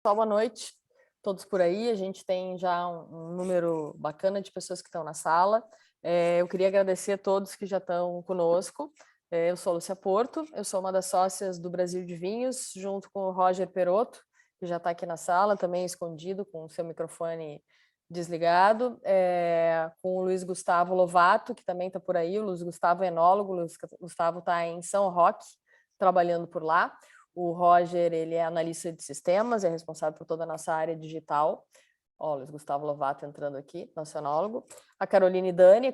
Pessoal, boa noite. Todos por aí. A gente tem já um número bacana de pessoas que estão na sala. Eu queria agradecer a todos que já estão conosco. Eu sou a Lúcia Porto, eu sou uma das sócias do Brasil de Vinhos, junto com o Roger Perotto, que já está aqui na sala, também escondido, com o seu microfone desligado, com o Luiz Gustavo Lovato, que também está por aí. O Luiz Gustavo é enólogo, o Luiz Gustavo está em São Roque, trabalhando por lá. O Roger, ele é analista de sistemas, é responsável por toda a nossa área digital. Ó, Luiz Gustavo Lovato entrando aqui, nacionólogo. A Caroline Dani,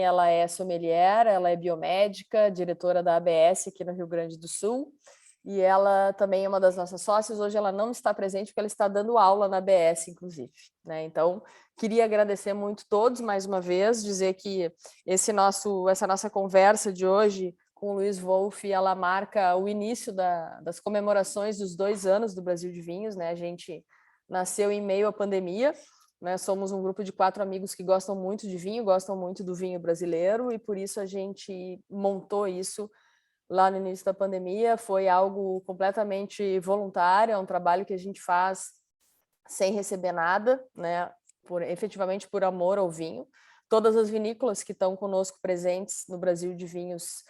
ela é sommelier, ela é biomédica, diretora da ABS aqui no Rio Grande do Sul. E ela também é uma das nossas sócias. Hoje ela não está presente porque ela está dando aula na ABS, inclusive, né? Então, queria agradecer muito todos mais uma vez, dizer que essa nossa conversa de hoje com o Luiz Wolff, ela marca o início das comemorações dos 2 anos do Brasil de Vinhos, né? A gente nasceu em meio à pandemia, né? Somos um grupo de 4 amigos que gostam muito de vinho, gostam muito do vinho brasileiro, e por isso a gente montou isso lá no início da pandemia. Foi algo completamente voluntário, é um trabalho que a gente faz sem receber nada, né? Efetivamente por amor ao vinho. Todas as vinícolas que estão conosco presentes no Brasil de Vinhos,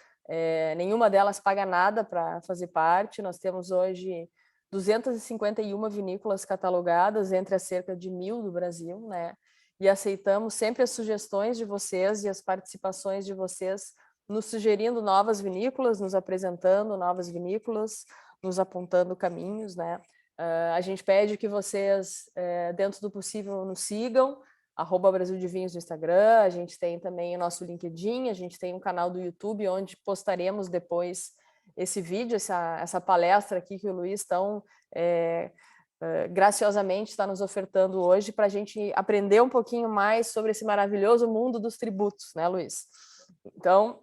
nenhuma delas paga nada para fazer parte. Nós temos hoje 251 vinícolas catalogadas entre as cerca de 1.000 do Brasil, né? E aceitamos sempre as sugestões de vocês e as participações de vocês, nos sugerindo novas vinícolas, nos apresentando novas vinícolas, nos apontando caminhos, né? A gente pede que vocês, dentro do possível, nos sigam, @Brasil de Vinhos no Instagram. A gente tem também o nosso LinkedIn, a gente tem um canal do YouTube onde postaremos depois esse vídeo, essa palestra aqui que o Luiz tão graciosamente está nos ofertando hoje, para a gente aprender um pouquinho mais sobre esse maravilhoso mundo dos tributos, né, Luiz? Então,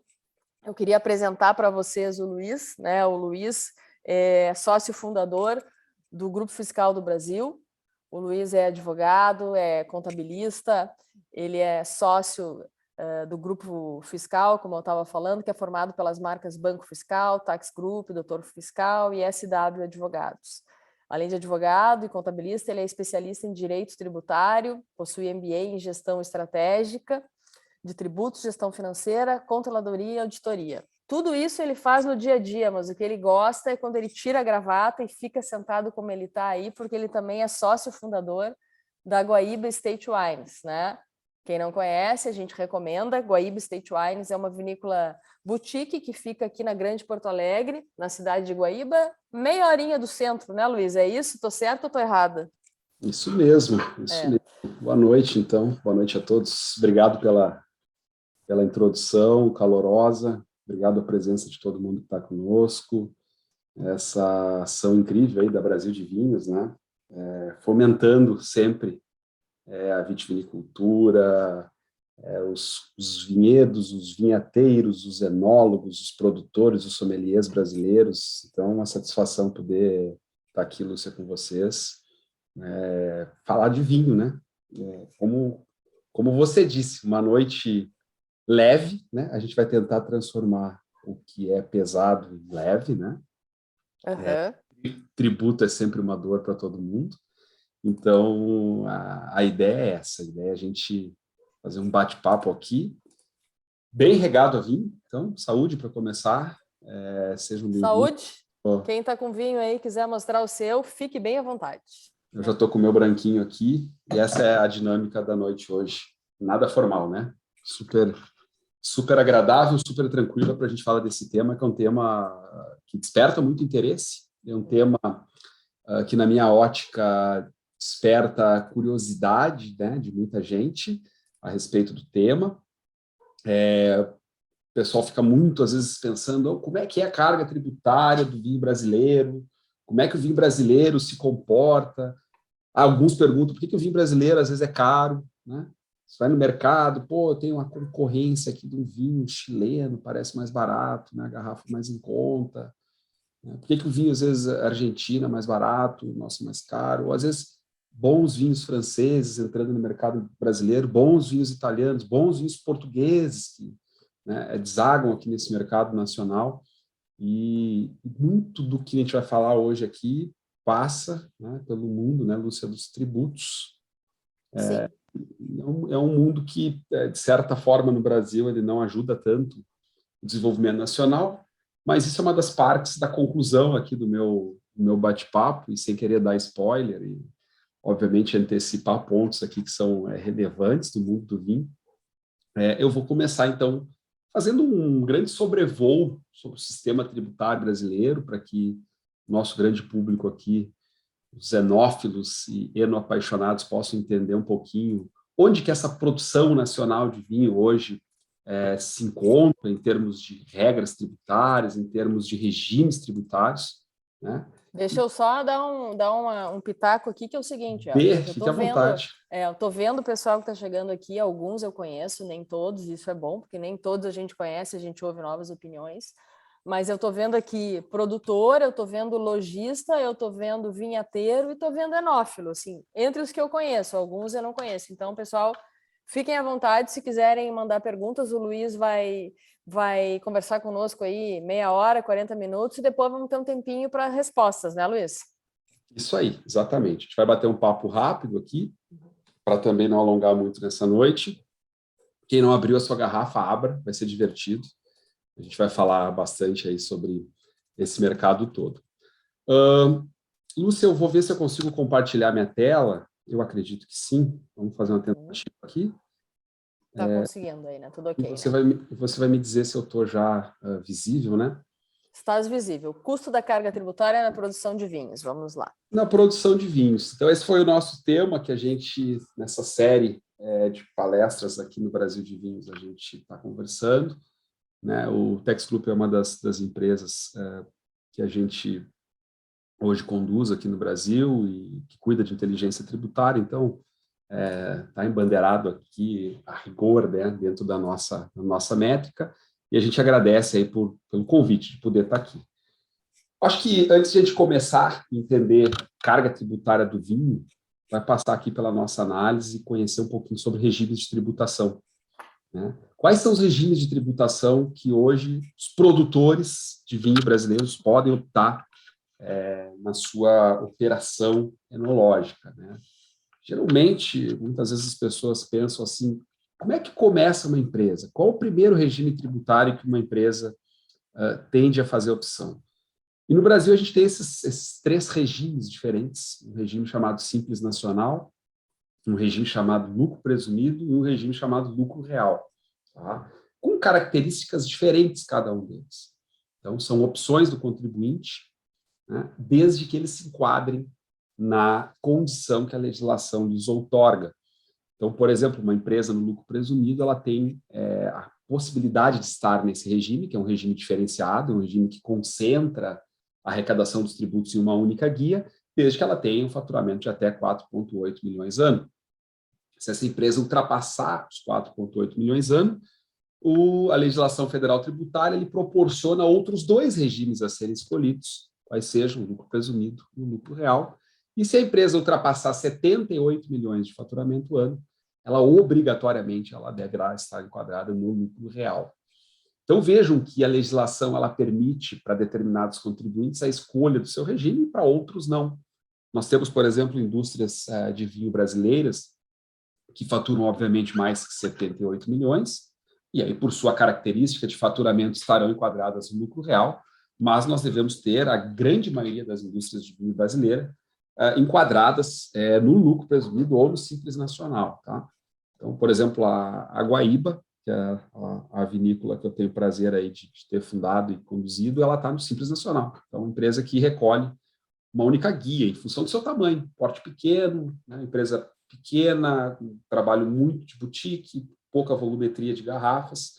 eu queria apresentar para vocês o Luiz, né? O Luiz é sócio fundador do Grupo Fiscal do Brasil. O Luiz é advogado, é contabilista, ele é sócio do Grupo Fiscal, como eu estava falando, que é formado pelas marcas Banco Fiscal, Tax Group, Doutor Fiscal e SW Advogados. Além de advogado e contabilista, ele é especialista em direito tributário, possui MBA em gestão estratégica de tributos, gestão financeira, controladoria e auditoria. Tudo isso ele faz no dia a dia, mas o que ele gosta é quando ele tira a gravata e fica sentado como ele está aí, porque ele também é sócio fundador da Guaíba Estate Wines, né? Quem não conhece, a gente recomenda. Guaíba Estate Wines é uma vinícola boutique que fica aqui na Grande Porto Alegre, na cidade de Guaíba, meia horinha do centro, né, Luiz? É isso? Tô certo ou tô errada? Isso mesmo, isso mesmo. Boa noite, então. Boa noite a todos. Obrigado pela introdução calorosa. Obrigado a presença de todo mundo que está conosco. Essa ação incrível aí da Brasil de Vinhos, né? Fomentando sempre a vitivinicultura, os vinhedos, os vinhateiros, os enólogos, os produtores, os sommeliers brasileiros. Então, uma satisfação poder estar aqui, Lúcia, com vocês. Falar de vinho, né? Como você disse, uma noite leve, né? A gente vai tentar transformar o que é pesado em leve, né? Tributo é sempre uma dor para todo mundo. Então, a ideia é essa. A ideia é a gente fazer um bate-papo aqui, bem regado a vinho. Então, saúde para começar. Sejam bem-vindos. Saúde. Quem está com vinho aí, quiser mostrar o seu, fique bem à vontade. Eu já estou com o meu branquinho aqui, e essa é a dinâmica da noite hoje. Nada formal, né? Super agradável, super tranquila para a gente falar desse tema, que é um tema que desperta muito interesse, é um tema que, na minha ótica, desperta a curiosidade, né, de muita gente a respeito do tema. O pessoal fica muito, às vezes, pensando como é que é a carga tributária do vinho brasileiro, como é que o vinho brasileiro se comporta. Alguns perguntam por que o vinho brasileiro, às vezes, é caro, né? Você vai no mercado, tem uma concorrência aqui de um vinho chileno, parece mais barato, né? A garrafa mais em conta. Né? Por que o vinho, às vezes, argentino é mais barato, o nosso é mais caro? Ou, às vezes, bons vinhos franceses entrando no mercado brasileiro, bons vinhos italianos, bons vinhos portugueses que, né, desagam aqui nesse mercado nacional. E muito do que a gente vai falar hoje aqui passa, né, pelo mundo, né, Lúcia, dos tributos. Sim. É um mundo que, de certa forma, no Brasil, ele não ajuda tanto o desenvolvimento nacional, mas isso é uma das partes da conclusão aqui do meu bate-papo, e sem querer dar spoiler, e obviamente antecipar pontos aqui que são relevantes do mundo do vinho. Eu vou começar, então, fazendo um grande sobrevoo sobre o sistema tributário brasileiro, para que o nosso grande público aqui, os enófilos e enoapaixonados, possam entender um pouquinho onde que essa produção nacional de vinho hoje se encontra em termos de regras tributárias, em termos de regimes tributários, né? Deixa eu só dar um pitaco aqui, que é o seguinte, ó, eu Fique à vontade. eu tô vendo o pessoal que está chegando aqui, alguns eu conheço, nem todos, isso é bom, porque nem todos a gente conhece, a gente ouve novas opiniões, mas eu tô vendo aqui produtor, eu tô vendo lojista, eu tô vendo vinhateiro e tô vendo enófilo, assim, entre os que eu conheço, alguns eu não conheço. Então, pessoal, fiquem à vontade, se quiserem mandar perguntas, o Luiz vai conversar conosco aí meia hora, 40 minutos, e depois vamos ter um tempinho para respostas, né, Luiz? Isso aí, exatamente. A gente vai bater um papo rápido aqui, para também não alongar muito nessa noite. Quem não abriu a sua garrafa, abra, vai ser divertido. A gente vai falar bastante aí sobre esse mercado todo. Lúcia, eu vou ver se eu consigo compartilhar minha tela. Eu acredito que sim. Vamos fazer uma tentativa aqui. Tá conseguindo aí, né? Tudo ok, Você né? vai me dizer se eu estou já visível, né? Estás visível. Custo da carga tributária na produção de vinhos. Vamos lá. Na produção de vinhos. Então, esse foi o nosso tema que a gente, nessa série de palestras aqui no Brasil de Vinhos, a gente está conversando, né? O Tex Group é uma das empresas que a gente hoje conduz aqui no Brasil e que cuida de inteligência tributária. Então, está embandeirado aqui a rigor, né, dentro da nossa métrica, e a gente agradece aí pelo convite de poder estar aqui. Acho que antes de a gente começar a entender carga tributária do vinho, vai passar aqui pela nossa análise e conhecer um pouquinho sobre regimes de tributação, né? Quais são os regimes de tributação que hoje os produtores de vinho brasileiros podem optar na sua operação enológica, né? Geralmente, muitas vezes as pessoas pensam assim, como é que começa uma empresa? Qual o primeiro regime tributário que uma empresa tende a fazer opção? E no Brasil a gente tem esses três regimes diferentes, um regime chamado Simples Nacional, um regime chamado lucro presumido e um regime chamado lucro real, tá? Com características diferentes cada um deles. Então, são opções do contribuinte, né, desde que eles se enquadrem na condição que a legislação lhes outorga. Então, por exemplo, uma empresa no lucro presumido, ela tem a possibilidade de estar nesse regime, que é um regime diferenciado, um regime que concentra a arrecadação dos tributos em uma única guia, desde que ela tenha um faturamento de até 4,8 milhões ano. Se essa empresa ultrapassar os 4,8 milhões ano, a legislação federal tributária ele proporciona outros dois regimes a serem escolhidos, quais sejam o lucro presumido e o lucro real. E se a empresa ultrapassar 78 milhões de faturamento ano, ela obrigatoriamente deverá estar enquadrada no lucro real. Então vejam que a legislação ela permite para determinados contribuintes a escolha do seu regime e para outros não. Nós temos, por exemplo, indústrias de vinho brasileiras que faturam, obviamente, mais que 78 milhões, e aí, por sua característica de faturamento, estarão enquadradas no lucro real, mas nós devemos ter a grande maioria das indústrias de vinho brasileira enquadradas no lucro presumido ou no Simples Nacional, tá? Então, por exemplo, a Guaíba, que é a vinícola que eu tenho o prazer aí de ter fundado e conduzido, ela está no Simples Nacional. Então, é uma empresa que recolhe uma única guia, em função do seu tamanho, porte pequeno, né, empresa pequena, trabalho muito de boutique, pouca volumetria de garrafas,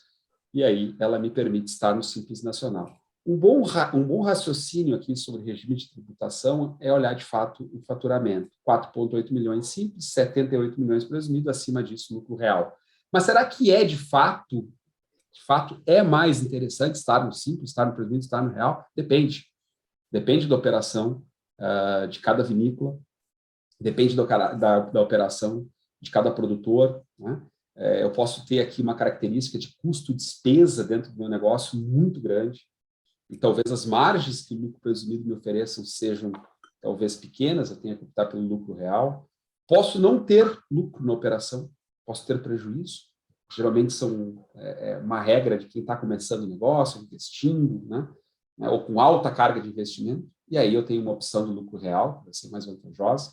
e aí ela me permite estar no Simples Nacional. Um bom raciocínio aqui sobre regime de tributação é olhar, de fato, o faturamento. 4,8 milhões simples, 78 milhões presumido, acima disso, lucro real. Mas será que de fato, é mais interessante estar no simples, estar no presumido, estar no real? Depende. Depende da operação de cada vinícola, depende da operação de cada produtor, né? Eu posso ter aqui uma característica de custo-despesa dentro do meu negócio muito grande, e talvez as margens que o lucro presumido me ofereçam sejam talvez pequenas, eu tenho que optar pelo lucro real. Posso não ter lucro na operação, posso ter prejuízo. Geralmente são uma regra de quem está começando o negócio, investindo, né? Ou com alta carga de investimento. E aí eu tenho uma opção do lucro real, que vai ser mais vantajosa.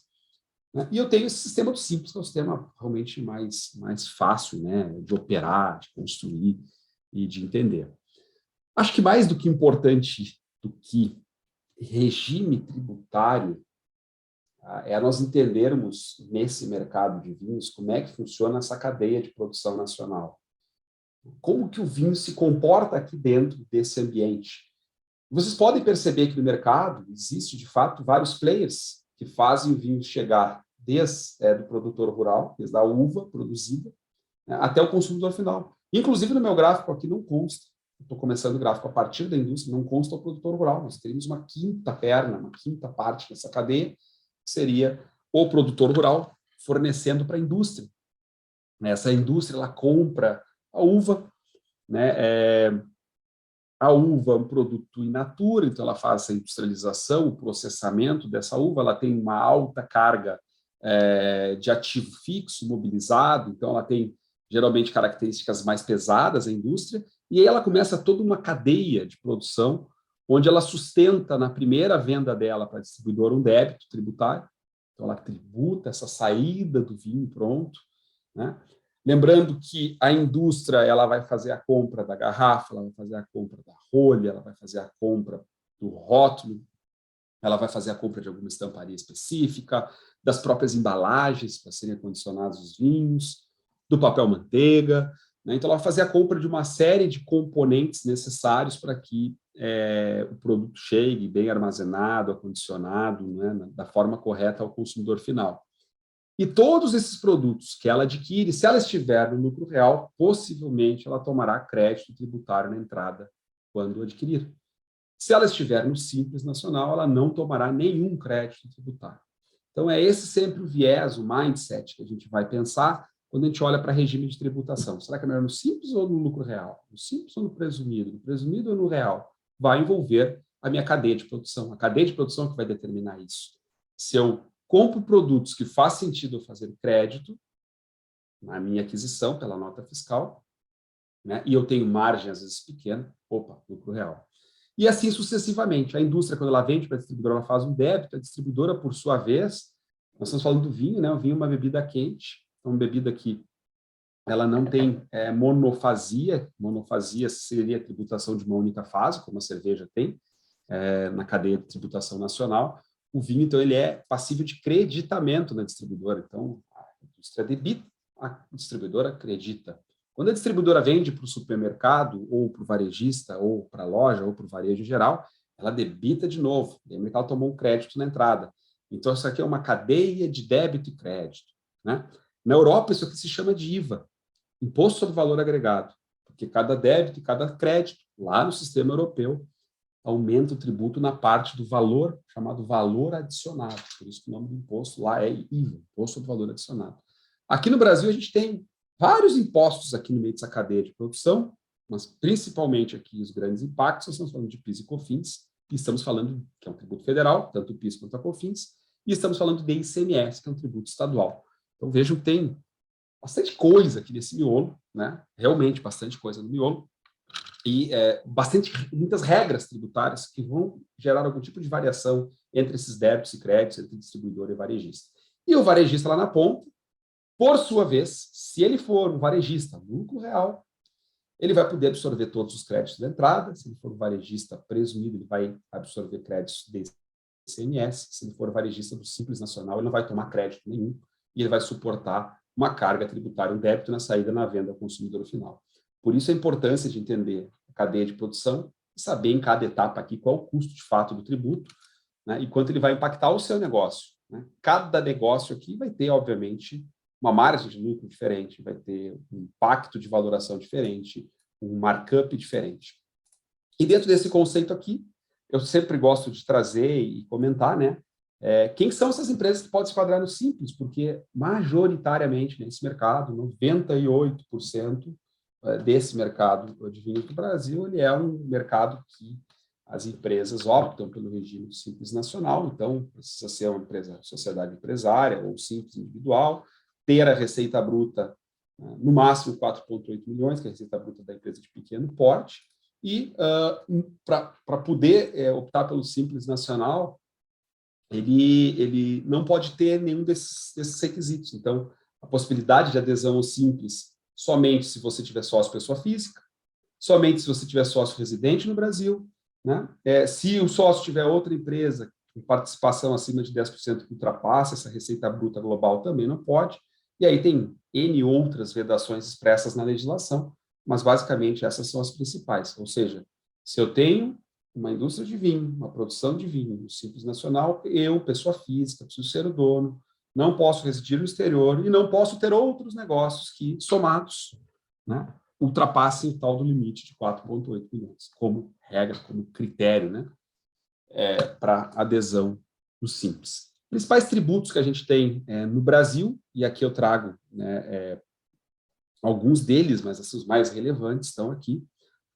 Né? E eu tenho esse sistema do simples, que é o sistema realmente mais fácil, né, de operar, de construir e de entender. Acho que mais do que importante do que regime tributário é nós entendermos nesse mercado de vinhos como é que funciona essa cadeia de produção nacional. Como que o vinho se comporta aqui dentro desse ambiente. Vocês podem perceber que no mercado existe, de fato, vários players que fazem o vinho chegar desde do produtor rural, desde a uva produzida, né, até o consumidor final. Inclusive, no meu gráfico aqui não consta, estou começando o gráfico a partir da indústria, não consta o produtor rural. Nós teríamos uma quinta perna, uma quinta parte dessa cadeia, que seria o produtor rural fornecendo para a indústria. Essa indústria ela compra a uva, né, a uva é um produto in natura, então ela faz essa industrialização, o processamento dessa uva, ela tem uma alta carga de ativo fixo, mobilizado, então ela tem geralmente características mais pesadas, a indústria, e aí ela começa toda uma cadeia de produção, onde ela sustenta na primeira venda dela para a distribuidora um débito tributário, então ela tributa essa saída do vinho pronto, né? Lembrando que a indústria ela vai fazer a compra da garrafa, ela vai fazer a compra da rolha, ela vai fazer a compra do rótulo, ela vai fazer a compra de alguma estamparia específica, das próprias embalagens para serem acondicionados os vinhos, do papel manteiga, né? Então ela vai fazer a compra de uma série de componentes necessários para que o produto chegue bem armazenado, acondicionado, né, da forma correta ao consumidor final. E todos esses produtos que ela adquire, se ela estiver no lucro real, possivelmente ela tomará crédito tributário na entrada quando adquirir. Se ela estiver no Simples Nacional, ela não tomará nenhum crédito tributário. Então, é esse sempre o viés, o mindset que a gente vai pensar quando a gente olha para regime de tributação. Será que é melhor no Simples ou no lucro real? No Simples ou no presumido? No presumido ou no real? Vai envolver a minha cadeia de produção. A cadeia de produção que vai determinar isso. Se eu compro produtos que faz sentido eu fazer crédito na minha aquisição pela nota fiscal, né, e eu tenho margem, às vezes, pequena, lucro real. E assim sucessivamente. A indústria, quando ela vende para a distribuidora, ela faz um débito. A distribuidora, por sua vez, nós estamos falando do vinho, né? O vinho é uma bebida quente, é uma bebida que ela não tem monofasia. Monofasia seria a tributação de uma única fase, como a cerveja tem, na cadeia de tributação nacional. O vinho, então, ele é passível de creditamento na distribuidora. Então, a indústria debita, a distribuidora acredita. Quando a distribuidora vende para o supermercado, ou para o varejista, ou para a loja, ou para o varejo em geral, ela debita de novo. Lembra que ela tomou um crédito na entrada. Então, isso aqui é uma cadeia de débito e crédito, né? Na Europa, isso aqui se chama de IVA, Imposto sobre Valor Agregado, porque cada débito e cada crédito, lá no sistema europeu, aumenta o tributo na parte do valor, chamado valor adicionado. Por isso que o nome do imposto lá é IVA, Imposto sobre Valor Adicionado. Aqui no Brasil, a gente tem vários impostos aqui no meio dessa cadeia de produção, mas principalmente aqui os grandes impactos, nós estamos falando de PIS e COFINS, e estamos falando que é um tributo federal, tanto o PIS quanto a COFINS, e estamos falando de ICMS, que é um tributo estadual. Então, vejam que tem bastante coisa aqui nesse miolo, né? Realmente bastante coisa no miolo, e muitas regras tributárias que vão gerar algum tipo de variação entre esses débitos e créditos, entre distribuidor e varejista. E o varejista lá na ponta, por sua vez, se ele for um varejista lucro real, ele vai poder absorver todos os créditos da entrada. Se ele for um varejista presumido, ele vai absorver créditos de ICMS. Se ele for varejista do Simples Nacional, ele não vai tomar crédito nenhum e ele vai suportar uma carga tributária, um débito na saída na venda ao consumidor final. Por isso a importância de entender a cadeia de produção e saber em cada etapa aqui qual o custo de fato do tributo, né, e quanto ele vai impactar o seu negócio, né? Cada negócio aqui vai ter, obviamente, uma margem de lucro diferente, vai ter um impacto de valoração diferente, um markup diferente. E dentro desse conceito aqui, eu sempre gosto de trazer e comentar, né, quem são essas empresas que podem se enquadrar no Simples, porque majoritariamente nesse mercado, 98% desse mercado de vinhos do Brasil, ele é um mercado que as empresas optam pelo regime Simples Nacional, então precisa ser uma empresa, sociedade empresária ou simples individual, ter a receita bruta no máximo 4,8 milhões, que é a receita bruta da empresa de pequeno porte, e para poder optar pelo Simples Nacional, ele não pode ter nenhum desses requisitos. Então, a possibilidade de adesão ao Simples somente se você tiver sócio pessoa física, somente se você tiver sócio residente no Brasil, né? Se o sócio tiver outra empresa com participação acima de 10% que ultrapassa essa receita bruta global, também não pode. E aí tem N outras vedações expressas na legislação, mas basicamente essas são as principais. Ou seja, se eu tenho uma indústria de vinho, uma produção de vinho no Simples Nacional, eu, pessoa física, preciso ser o dono, não posso residir no exterior e não posso ter outros negócios que, somados, né, ultrapassem o tal do limite de 4,8 milhões, como regra, como critério, né, para adesão no Simples. Principais tributos que a gente tem no Brasil, e aqui eu trago, né, alguns deles, mas os mais relevantes estão aqui,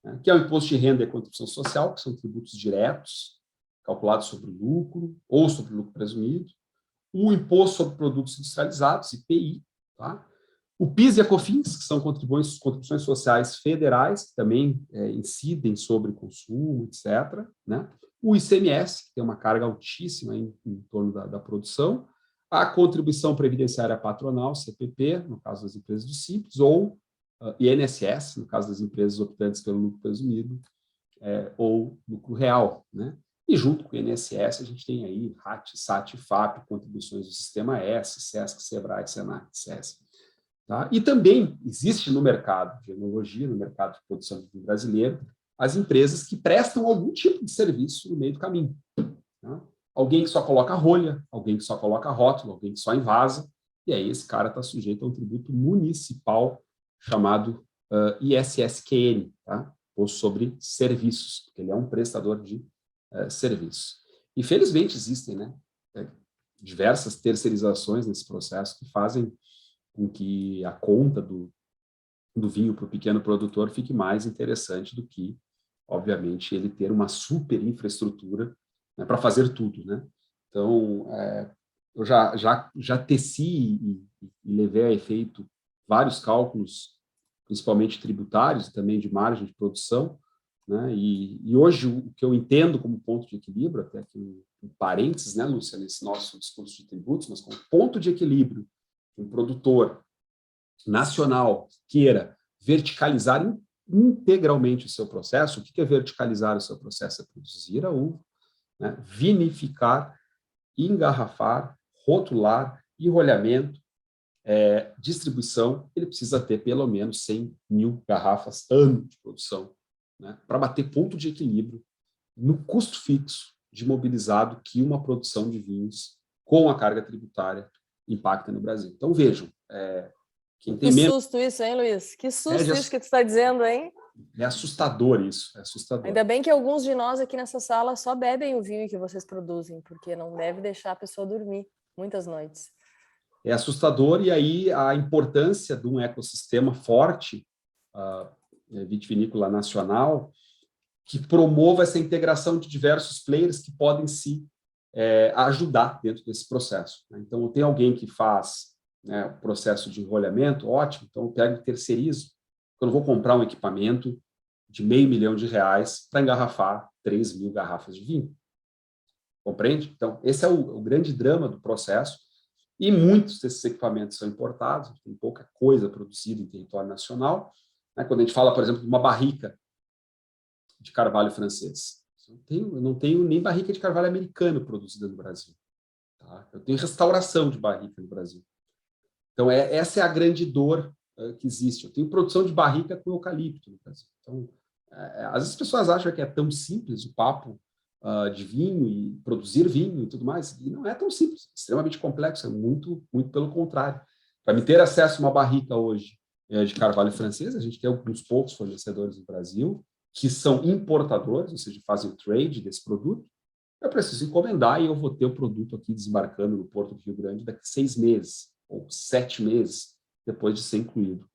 né, que é o imposto de renda e contribuição social, que são tributos diretos, calculados sobre o lucro ou sobre o lucro presumido, o imposto sobre produtos industrializados, IPI, tá? O PIS e a COFINS, que são contribuições sociais federais, que também incidem sobre consumo, etc., né? O ICMS, que tem uma carga altíssima em torno da produção, a contribuição previdenciária patronal, CPP, no caso das empresas do Simples, ou INSS, no caso das empresas optantes pelo lucro presumido, ou lucro real, né? E junto com o INSS, a gente tem aí RAT, SAT, FAP, contribuições do Sistema S, SESC, SEBRAE, SENAC, SESC. Tá? E também existe no mercado de enologia, no mercado de produção de vinho brasileiro, as empresas que prestam algum tipo de serviço no meio do caminho. Tá? Alguém que só coloca rolha, alguém que só coloca rótulo, alguém que só envasa, e aí esse cara está sujeito a um tributo municipal chamado ISSQN, tá? Ou sobre serviços, porque ele é um prestador de serviços. Infelizmente existem, né, diversas terceirizações nesse processo que fazem com que a conta do vinho para o pequeno produtor fique mais interessante do que, obviamente, ele ter uma super infraestrutura, né, para fazer tudo, né? Então, eu já teci e levei a efeito vários cálculos, principalmente tributários e também de margem de produção, né? E hoje o que eu entendo como ponto de equilíbrio, até aqui um parênteses, né, Lúcia, nesse nosso discurso de tributos, mas como ponto de equilíbrio, um produtor nacional queira verticalizar integralmente o seu processo. O que é verticalizar o seu processo? É produzir a uva, né, vinificar, engarrafar, rotular, enrolhamento, distribuição. Ele precisa ter pelo menos 100 mil garrafas ano de produção, né, para bater ponto de equilíbrio no custo fixo de mobilizado que uma produção de vinhos com a carga tributária impacta no Brasil. Então, vejam, quem tem que susto isso, hein, Luiz? Que susto isso que tu está dizendo, hein? É assustador isso, é assustador. Ainda bem que alguns de nós aqui nessa sala só bebem o vinho que vocês produzem, porque não deve deixar a pessoa dormir muitas noites. É assustador, e aí a importância de um ecossistema forte, vitivinícola nacional, que promova essa integração de diversos players que podem se ajudar dentro desse processo. Então, tem alguém que faz, né, o processo de enrolhamento, ótimo, então eu pego e terceirizo. Eu não vou comprar um equipamento de R$500 mil para engarrafar 3 mil garrafas de vinho. Compreende? Então, esse é o grande drama do processo, e muitos desses equipamentos são importados, tem pouca coisa produzida em território nacional. Né? Quando a gente fala, por exemplo, de uma barrica de carvalho francês, eu não tenho nem barrica de carvalho americano produzida no Brasil. Tá? Eu tenho restauração de barrica no Brasil. Então, essa é a grande dor que existe. Eu tenho produção de barrica com eucalipto no Brasil. Então, às vezes as pessoas acham que é tão simples o papo de vinho e produzir vinho e tudo mais, e não é tão simples, é extremamente complexo, é muito, muito pelo contrário. Para me ter acesso a uma barrica hoje de carvalho francês, a gente tem alguns poucos fornecedores no Brasil que são importadores, ou seja, fazem o trade desse produto. Eu preciso encomendar e eu vou ter o produto aqui desembarcando no Porto do Rio Grande daqui a 6 meses ou 7 meses depois de ser incluído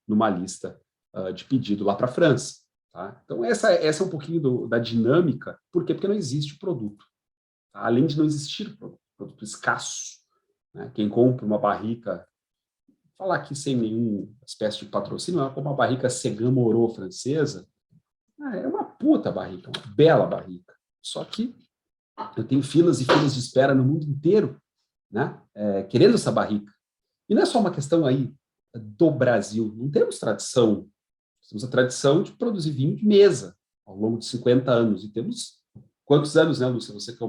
numa lista de pedido lá para a França. Tá? Então, essa é um pouquinho da dinâmica. Por quê? Porque não existe produto. Tá? Além de não existir produto escasso, né? Quem compra uma barrica, falar aqui sem nenhuma espécie de patrocínio, uma barrica Segan Moreau francesa, é uma puta barrica, uma bela barrica. Só que eu tenho filas e filas de espera no mundo inteiro, né? Querendo essa barrica. E não é só uma questão aí do Brasil. Não temos tradição. Temos a tradição de produzir vinho de mesa ao longo de 50 anos. E temos quantos anos, né, Lúcia? Você que é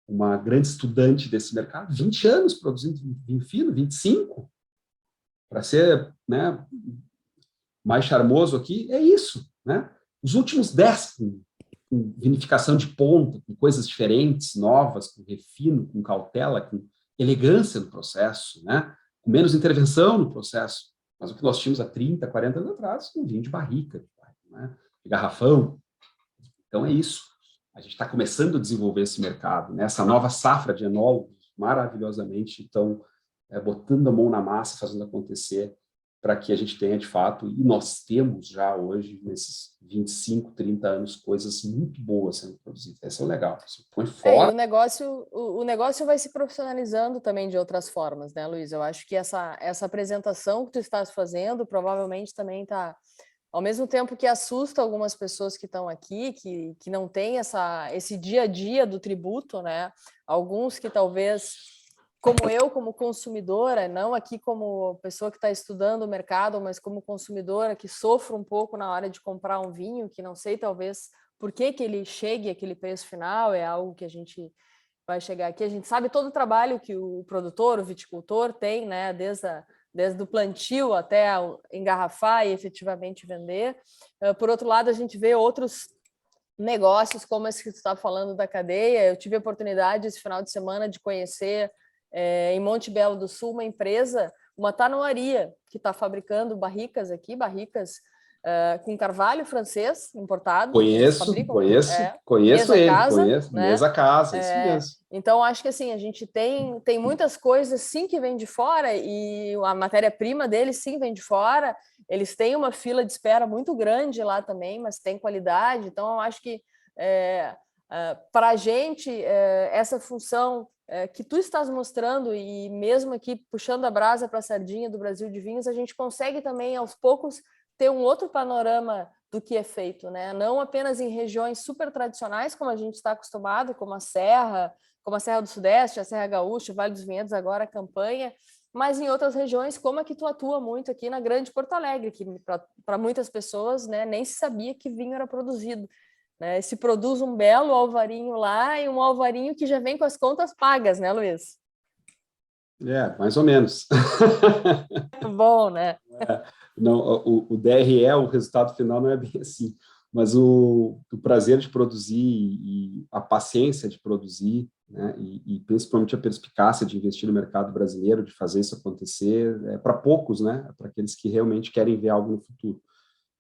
uma grande estudante desse mercado, 20 anos produzindo vinho fino, 25. Para ser, né, mais charmoso aqui, é isso, né? Os últimos 10, com vinificação de ponta, com coisas diferentes, novas, com refino, com cautela, com elegância no processo, né? Com menos intervenção no processo. Mas o que nós tínhamos há 30, 40 anos atrás, um vinho de barrica, né? De garrafão. Então é isso. A gente está começando a desenvolver esse mercado, né? Essa nova safra de enólogos, maravilhosamente, estão botando a mão na massa, fazendo acontecer, para que a gente tenha, de fato, e nós temos já hoje, nesses 25, 30 anos, coisas muito boas sendo produzidas. Esse é o legal. Você põe fora... E o negócio vai se profissionalizando também de outras formas, né, Luiz? Eu acho que essa apresentação que tu estás fazendo provavelmente também está... Ao mesmo tempo que assusta algumas pessoas que estão aqui, que não têm esse dia a dia do tributo, né? Alguns que talvez, como eu, como consumidora, não aqui como pessoa que está estudando o mercado, mas como consumidora que sofre um pouco na hora de comprar um vinho, que não sei talvez por que ele chegue àquele preço final, é algo que a gente vai chegar aqui. A gente sabe todo o trabalho que o produtor, o viticultor tem, né? Desde o plantio até engarrafar e efetivamente vender. Por outro lado, a gente vê outros negócios, como esse que você está falando da cadeia. Eu tive a oportunidade esse final de semana de conhecer em Monte Belo do Sul uma empresa, uma tanoaria, que está fabricando barricas aqui, com carvalho francês importado. Conheço Mesa ele, casa, né? Mesa casa, isso mesmo. Então, acho que assim, a gente tem muitas coisas sim que vêm de fora e a matéria-prima deles sim vem de fora. Eles têm uma fila de espera muito grande lá também, mas tem qualidade. Então, eu acho que para a gente, essa função que tu estás mostrando, e mesmo aqui puxando a brasa para a sardinha do Brasil de Vinhos, a gente consegue também, aos poucos, ter um outro panorama do que é feito, né? Não apenas em regiões super tradicionais, como a gente está acostumado, como a Serra do Sudeste, a Serra Gaúcha, o Vale dos Vinhedos, agora a Campanha, mas em outras regiões, como a que tu atua muito aqui na Grande Porto Alegre, que para muitas pessoas, né, nem se sabia que vinho era produzido. Né? Se produz um belo alvarinho lá e um alvarinho que já vem com as contas pagas, né, Luiz? Mais ou menos. Bom, né? Não, o DRE, o resultado final, não é bem assim, mas o prazer de produzir e a paciência de produzir, né, e principalmente a perspicácia de investir no mercado brasileiro, de fazer isso acontecer, é para poucos, né, para aqueles que realmente querem ver algo no futuro.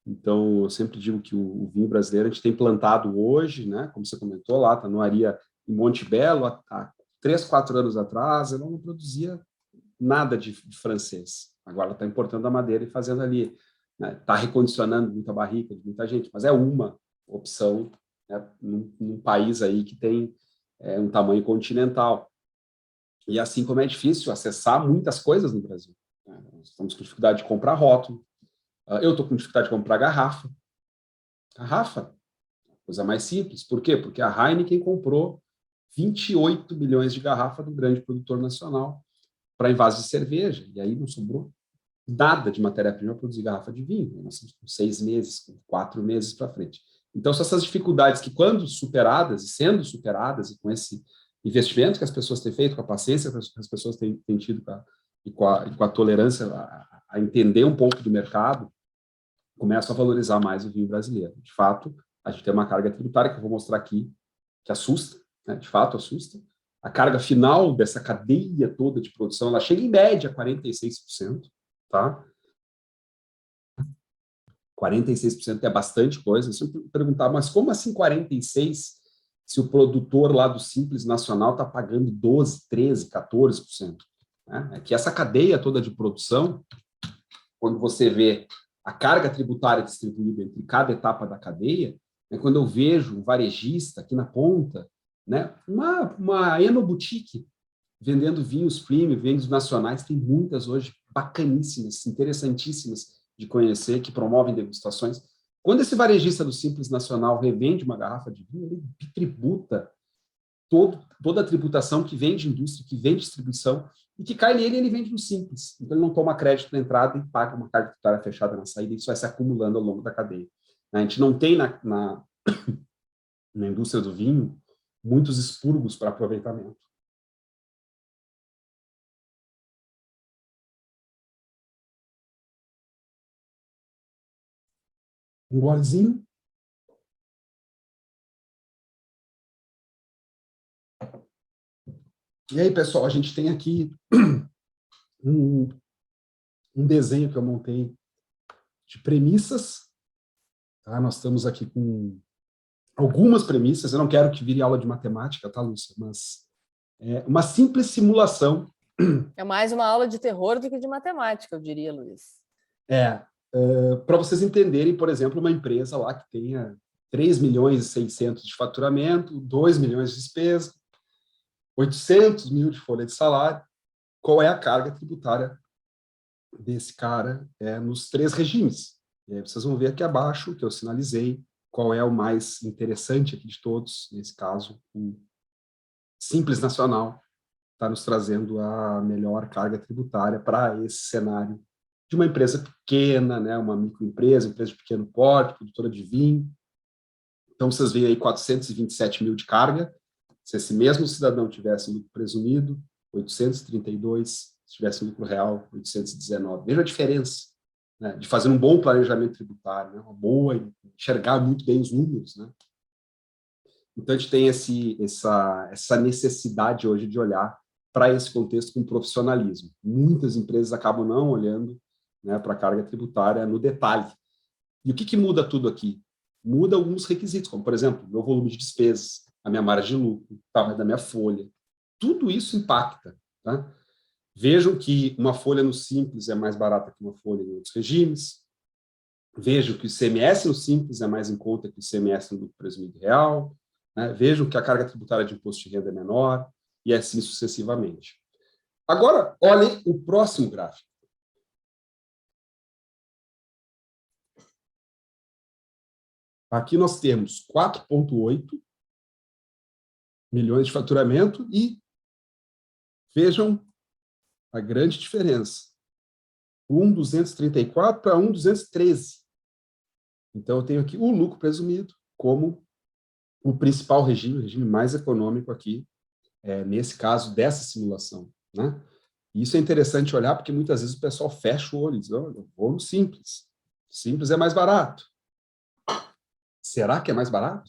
Então, eu sempre digo que o vinho brasileiro a gente tem plantado hoje, né, como você comentou lá, está no Aria em Monte Belo, há 3, 4 anos atrás, eu não produzia nada de francês. Agora está importando a madeira e fazendo ali, né? Está recondicionando muita barrica de muita gente, mas é uma opção, né, num país aí que tem um tamanho continental. E assim como é difícil acessar muitas coisas no Brasil. Né? Nós estamos com dificuldade de comprar rótulo. Eu estou com dificuldade de comprar garrafa. Garrafa, coisa mais simples. Por quê? Porque a Heineken comprou 28 milhões de garrafas do grande produtor nacional para envases de cerveja, e aí não sobrou nada de matéria-prima para produzir garrafa de vinho. Nós estamos com 6 meses, com 4 meses para frente. Então, são essas dificuldades que, quando superadas, e sendo superadas, e com esse investimento que as pessoas têm feito, com a paciência que as pessoas têm tido com a tolerância a entender um pouco do mercado, começam a valorizar mais o vinho brasileiro. De fato, a gente tem uma carga tributária que eu vou mostrar aqui, que assusta, né? De fato assusta. A carga final dessa cadeia toda de produção, ela chega em média a 46%, tá? 46% é bastante coisa. Se eu perguntar, mas como assim 46%, se o produtor lá do Simples Nacional está pagando 12%, 13%, 14%? Né? É que essa cadeia toda de produção, quando você vê a carga tributária distribuída entre cada etapa da cadeia, né, quando eu vejo um varejista aqui na ponta, né, uma enoboutique vendendo vinhos premium, vinhos nacionais, tem muitas hoje bacaníssimas, interessantíssimas de conhecer, que promovem degustações. Quando esse varejista do Simples Nacional revende uma garrafa de vinho, ele tributa toda a tributação que vem de indústria, que vem de distribuição, e que cai nele, ele vende no Simples. Então, ele não toma crédito na entrada e paga uma carga tributária fechada na saída, e isso vai se acumulando ao longo da cadeia. A gente não tem na indústria do vinho muitos expurgos para aproveitamento. Um golezinho. E aí, pessoal, a gente tem aqui um desenho que eu montei de premissas. Tá? Nós estamos aqui com algumas premissas. Eu não quero que vire aula de matemática, tá, Lúcia? Mas é uma simples simulação. É mais uma aula de terror do que de matemática, eu diria, Luiz. Para vocês entenderem, por exemplo, uma empresa lá que tenha 3 milhões e 600 de faturamento, 2 milhões de despesa, 800 mil de folha de salário, qual é a carga tributária desse cara nos 3 regimes. E aí vocês vão ver aqui abaixo, que eu sinalizei, qual é o mais interessante aqui de todos, nesse caso, o Simples Nacional, está nos trazendo a melhor carga tributária para esse cenário de uma empresa pequena, né, uma microempresa, empresa de pequeno porte, produtora de vinho. Então, vocês veem aí 427 mil de carga. Se esse mesmo cidadão tivesse lucro presumido, 832, se tivesse lucro real, 819. Veja a diferença, né, de fazer um bom planejamento tributário, né, uma boa, enxergar muito bem os números, né. Então, a gente tem essa necessidade hoje de olhar para esse contexto com profissionalismo. Muitas empresas acabam não olhando, né, para a carga tributária no detalhe. E o que muda tudo aqui? Muda alguns requisitos, como, por exemplo, meu volume de despesas, a minha margem de lucro, o tamanho da minha folha. Tudo isso impacta. Tá? Vejam que uma folha no Simples é mais barata que uma folha em outros regimes. Vejam que o ICMS no Simples é mais em conta que o ICMS no lucro presumido real. Né? Vejam que a carga tributária de imposto de renda é menor, e assim sucessivamente. Agora, olhem o próximo gráfico. Aqui nós temos 4,8 milhões de faturamento e vejam a grande diferença. 1,234 para 1,213. Então, eu tenho aqui o lucro presumido como o principal regime, o regime mais econômico aqui, nesse caso, dessa simulação. Né? E isso é interessante olhar, porque muitas vezes o pessoal fecha o olho e diz, oh, eu vou no Simples. Simples é mais barato. Será que é mais barato?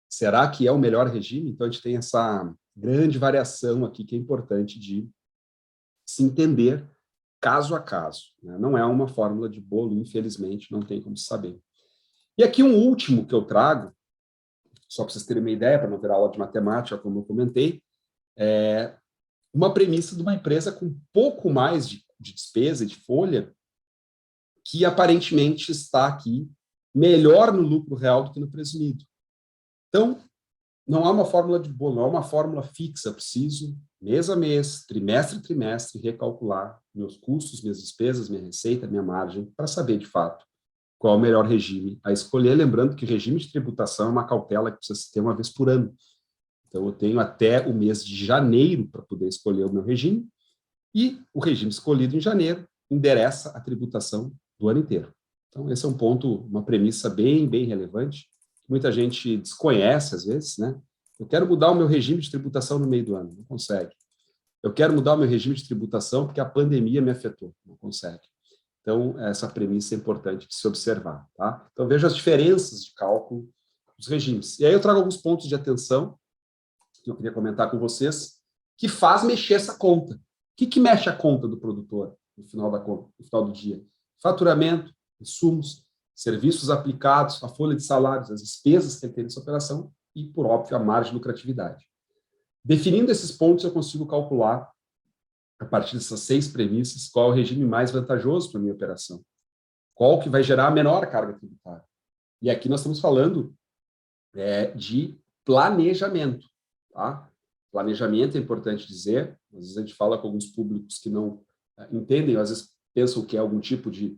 Será que é o melhor regime? Então, a gente tem essa grande variação aqui que é importante de se entender caso a caso. Né? Não é uma fórmula de bolo, infelizmente, não tem como saber. E aqui um último que eu trago, só para vocês terem uma ideia, para não ter aula de matemática, como eu comentei, é uma premissa de uma empresa com um pouco mais de despesa e de folha, que aparentemente está aqui melhor no lucro real do que no presumido. Então, não há uma fórmula de bolo, não há uma fórmula fixa. Eu preciso, mês a mês, trimestre a trimestre, recalcular meus custos, minhas despesas, minha receita, minha margem, para saber, de fato, qual é o melhor regime a escolher. Lembrando que o regime de tributação é uma cautela que precisa se ter uma vez por ano. Então, eu tenho até o mês de janeiro para poder escolher o meu regime, e o regime escolhido em janeiro endereça a tributação do ano inteiro. Então, esse é um ponto, uma premissa bem relevante, que muita gente desconhece, às vezes, né? Eu quero mudar o meu regime de tributação no meio do ano, não consegue. Eu quero mudar o meu regime de tributação porque a pandemia me afetou, não consegue. Então, essa premissa é importante de se observar, tá? Então, veja as diferenças de cálculo dos regimes. E aí eu trago alguns pontos de atenção que eu queria comentar com vocês, que faz mexer essa conta. O que mexe a conta do produtor no final da conta, no final do dia? Faturamento, insumos, serviços aplicados, a folha de salários, as despesas que ele tem nessa operação e, por óbvio, a margem de lucratividade. Definindo esses pontos, eu consigo calcular, a partir dessas 6 premissas, qual é o regime mais vantajoso para a minha operação. Qual que vai gerar a menor carga tributária? E aqui nós estamos falando de planejamento, tá? Planejamento é importante dizer, às vezes a gente fala com alguns públicos que não entendem, às vezes pensam que é algum tipo de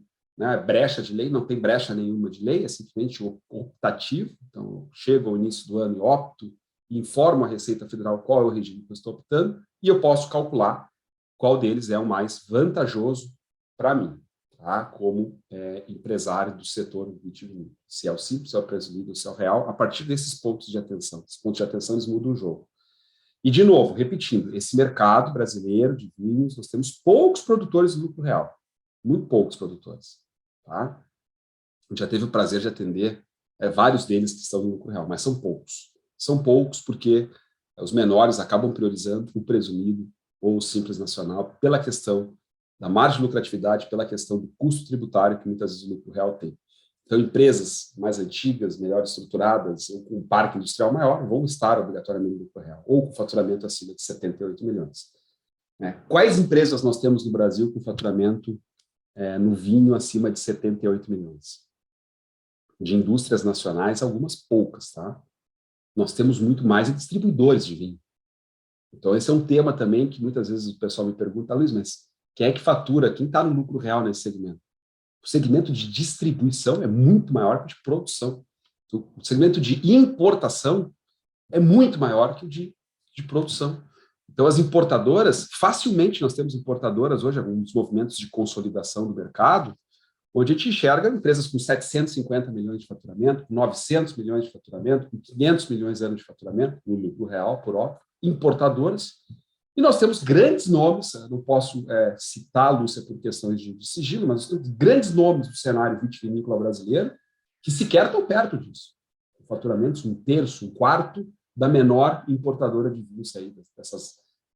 brecha de lei, não tem brecha nenhuma de lei, é simplesmente optativo. Então, eu chego ao início do ano e opto, e informo a Receita Federal qual é o regime que eu estou optando, e eu posso calcular qual deles é o mais vantajoso para mim, tá? Como empresário do setor vitivinícola. Se é o simples, se é o presumido, se é o real, a partir desses pontos de atenção. Esses pontos de atenção, eles mudam o jogo. E, de novo, repetindo, esse mercado brasileiro de vinhos, nós temos poucos produtores de lucro real. Muito poucos produtores. Tá? A gente já teve o prazer de atender vários deles que estão no lucro real, mas são poucos. São poucos porque os menores acabam priorizando o presumido ou o simples nacional pela questão da margem de lucratividade, pela questão do custo tributário que muitas vezes o lucro real tem. Então, empresas mais antigas, melhor estruturadas, ou com um parque industrial maior, vão estar obrigatoriamente no lucro real, ou com faturamento acima de 78 milhões. Quais empresas nós temos no Brasil com faturamento no vinho acima de 78 milhões? De indústrias nacionais, algumas poucas, tá? Nós temos muito mais distribuidores de vinho. Então, esse é um tema também que muitas vezes o pessoal me pergunta, Luiz, mas quem é que fatura? Quem está no lucro real nesse segmento? O segmento de distribuição é muito maior que o de produção. O segmento de importação é muito maior que o de produção. Então, as importadoras, facilmente nós temos importadoras hoje, alguns movimentos de consolidação do mercado, onde a gente enxerga empresas com 750 milhões de faturamento, com 900 milhões de faturamento, com 500 milhões de anos de faturamento, no lucro real, por óbvio, importadoras. E nós temos grandes nomes, não posso citar, Lúcia, por questões de sigilo, mas temos grandes nomes do cenário vitivinícola brasileiro que sequer estão perto disso. Faturamentos um terço, um quarto da menor importadora de vinhos aí,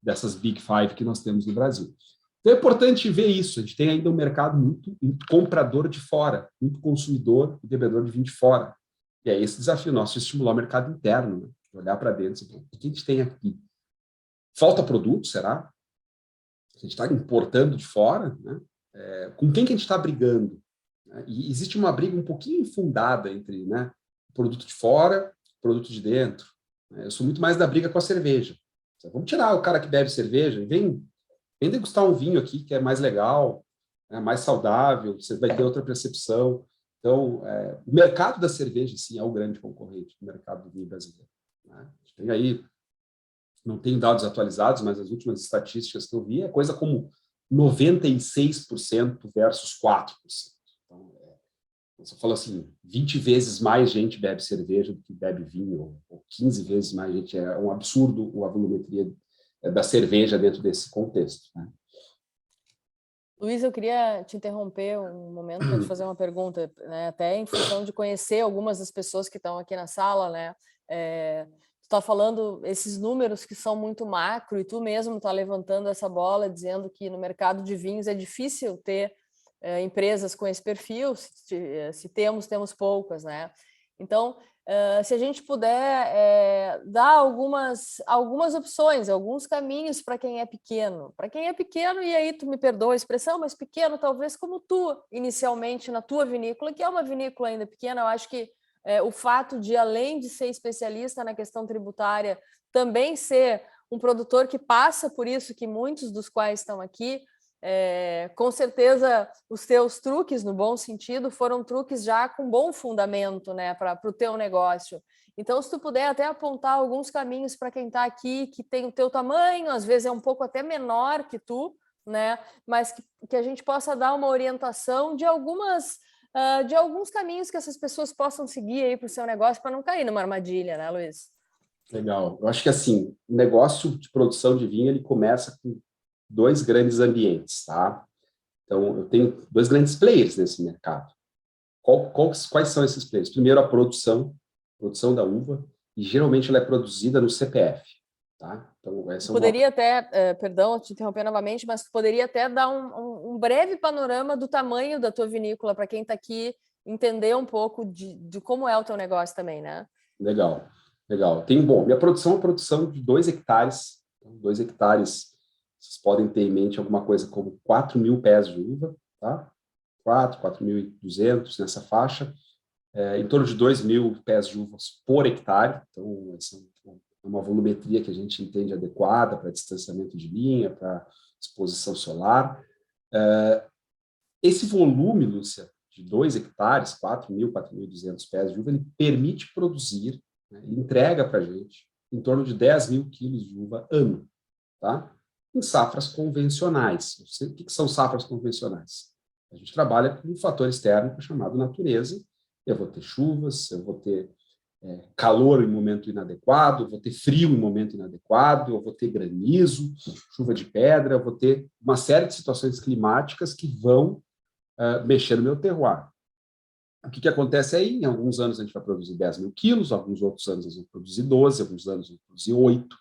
dessas Big Five que nós temos no Brasil. Então é importante ver isso, a gente tem ainda um mercado muito comprador de fora, muito consumidor e bebedor de vinho de fora. E é esse desafio nosso, de estimular o mercado interno, né? Olhar para dentro e dizer, o que a gente tem aqui? Falta produto, será? A gente está importando de fora, né? Com quem que a gente está brigando? E existe uma briga um pouquinho infundada entre produto de fora e produto de dentro. Eu sou muito mais da briga com a cerveja. Vamos tirar o cara que bebe cerveja e vem degustar um vinho aqui que é mais legal, mais saudável, você vai ter outra percepção. Então, o mercado da cerveja, sim, é o grande concorrente do mercado do vinho brasileiro. Né? A gente tem aí, não tenho dados atualizados, mas as últimas estatísticas que eu vi é coisa como 96% versus 4%. Então, você falou assim, 20 vezes mais gente bebe cerveja do que bebe vinho, ou 15 vezes mais gente. É um absurdo a volumetria da cerveja dentro desse contexto. Né? Luiz, eu queria te interromper um momento para te fazer uma pergunta, né? Até em função de conhecer algumas das pessoas que estão aqui na sala, né? Tu está falando esses números que são muito macro, e tu mesmo está levantando essa bola, dizendo que no mercado de vinhos é difícil ter empresas com esse perfil, se temos poucas, né? Então, se a gente puder dar algumas opções, alguns caminhos para quem é pequeno. Para quem é pequeno, e aí tu me perdoa a expressão, mas pequeno talvez como tu, inicialmente, na tua vinícola, que é uma vinícola ainda pequena, eu acho que o fato de, além de ser especialista na questão tributária, também ser um produtor que passa por isso, que muitos dos quais estão aqui, com certeza os teus truques, no bom sentido, foram truques já com bom fundamento, né, para o teu negócio. Então, se tu puder até apontar alguns caminhos para quem está aqui, que tem o teu tamanho, às vezes é um pouco até menor que tu, né, mas que a gente possa dar uma orientação de alguns caminhos que essas pessoas possam seguir aí para o seu negócio, para não cair numa armadilha, né, Luiz? Legal. Eu acho que, assim, o negócio de produção de vinho, ele começa com dois grandes ambientes, tá? Então, eu tenho dois grandes players nesse mercado. Quais são esses players? Primeiro, a produção da uva, e geralmente ela é produzida no CPF, tá? Então, essa poderia até, perdão, te interromper novamente, mas poderia até dar um breve panorama do tamanho da tua vinícola, para quem está aqui entender um pouco de como é o teu negócio também, né? Legal. Minha produção é uma produção de 2 hectares. 2 hectares, vocês podem ter em mente alguma coisa como 4.000 pés de uva, tá? 4.200, nessa faixa, em torno de 2.000 pés de uvas por hectare. Então, essa é uma volumetria que a gente entende adequada para distanciamento de linha, para exposição solar. Esse volume, Lúcia, de 2 hectares, 4.000, 4.200 pés de uva, ele permite produzir, né, ele entrega para a gente em torno de 10.000 quilos de uva ano, tá? Em safras convencionais. O que são safras convencionais? A gente trabalha com um fator externo chamado natureza. Eu vou ter chuvas, eu vou ter calor em momento inadequado, eu vou ter frio em momento inadequado, eu vou ter granizo, chuva de pedra, eu vou ter uma série de situações climáticas que vão mexer no meu terroir. O que acontece aí? Em alguns anos a gente vai produzir 10.000 quilos, alguns outros anos a gente vai produzir 12, alguns anos a gente vai produzir 8.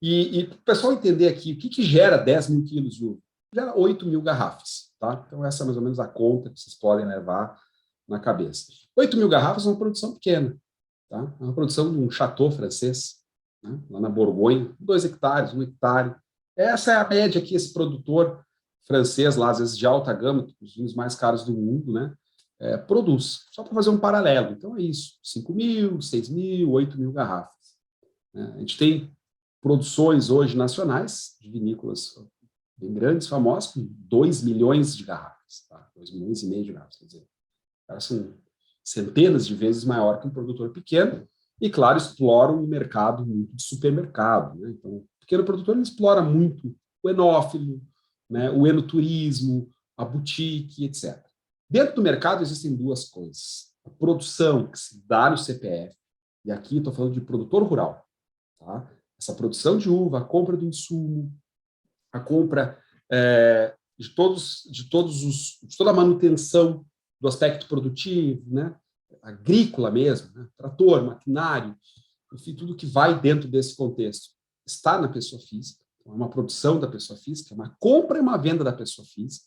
E para o pessoal entender aqui, o que gera 10.000 quilos de uva? Gera 8.000 garrafas, tá? Então essa é mais ou menos a conta que vocês podem levar na cabeça. 8.000 garrafas é uma produção pequena, tá? É uma produção de um chateau francês, né? Lá na Borgonha, 2 hectares, 1 hectare. Essa é a média que esse produtor francês, lá às vezes de alta gama, os vinhos mais caros do mundo, né? Produz, só para fazer um paralelo. Então é isso, 5.000, 6.000, 8.000 garrafas. A gente tem produções hoje nacionais de vinícolas bem grandes, famosas, com 2 milhões de garrafas, tá? 2 milhões e meio de garrafas, quer dizer, elas são centenas de vezes maior que um produtor pequeno e, claro, exploram um mercado muito de supermercado, né? Então, o pequeno produtor ele explora muito o enófilo, né, o enoturismo, a boutique, etc. Dentro do mercado existem duas coisas. A produção que se dá no CPF, e aqui estou falando de produtor rural, tá? Essa produção de uva, a compra do insumo, a compra de toda a manutenção do aspecto produtivo, né? Agrícola mesmo, né? Trator, maquinário, enfim, tudo que vai dentro desse contexto está na pessoa física. Então, é uma produção da pessoa física, uma compra e uma venda da pessoa física.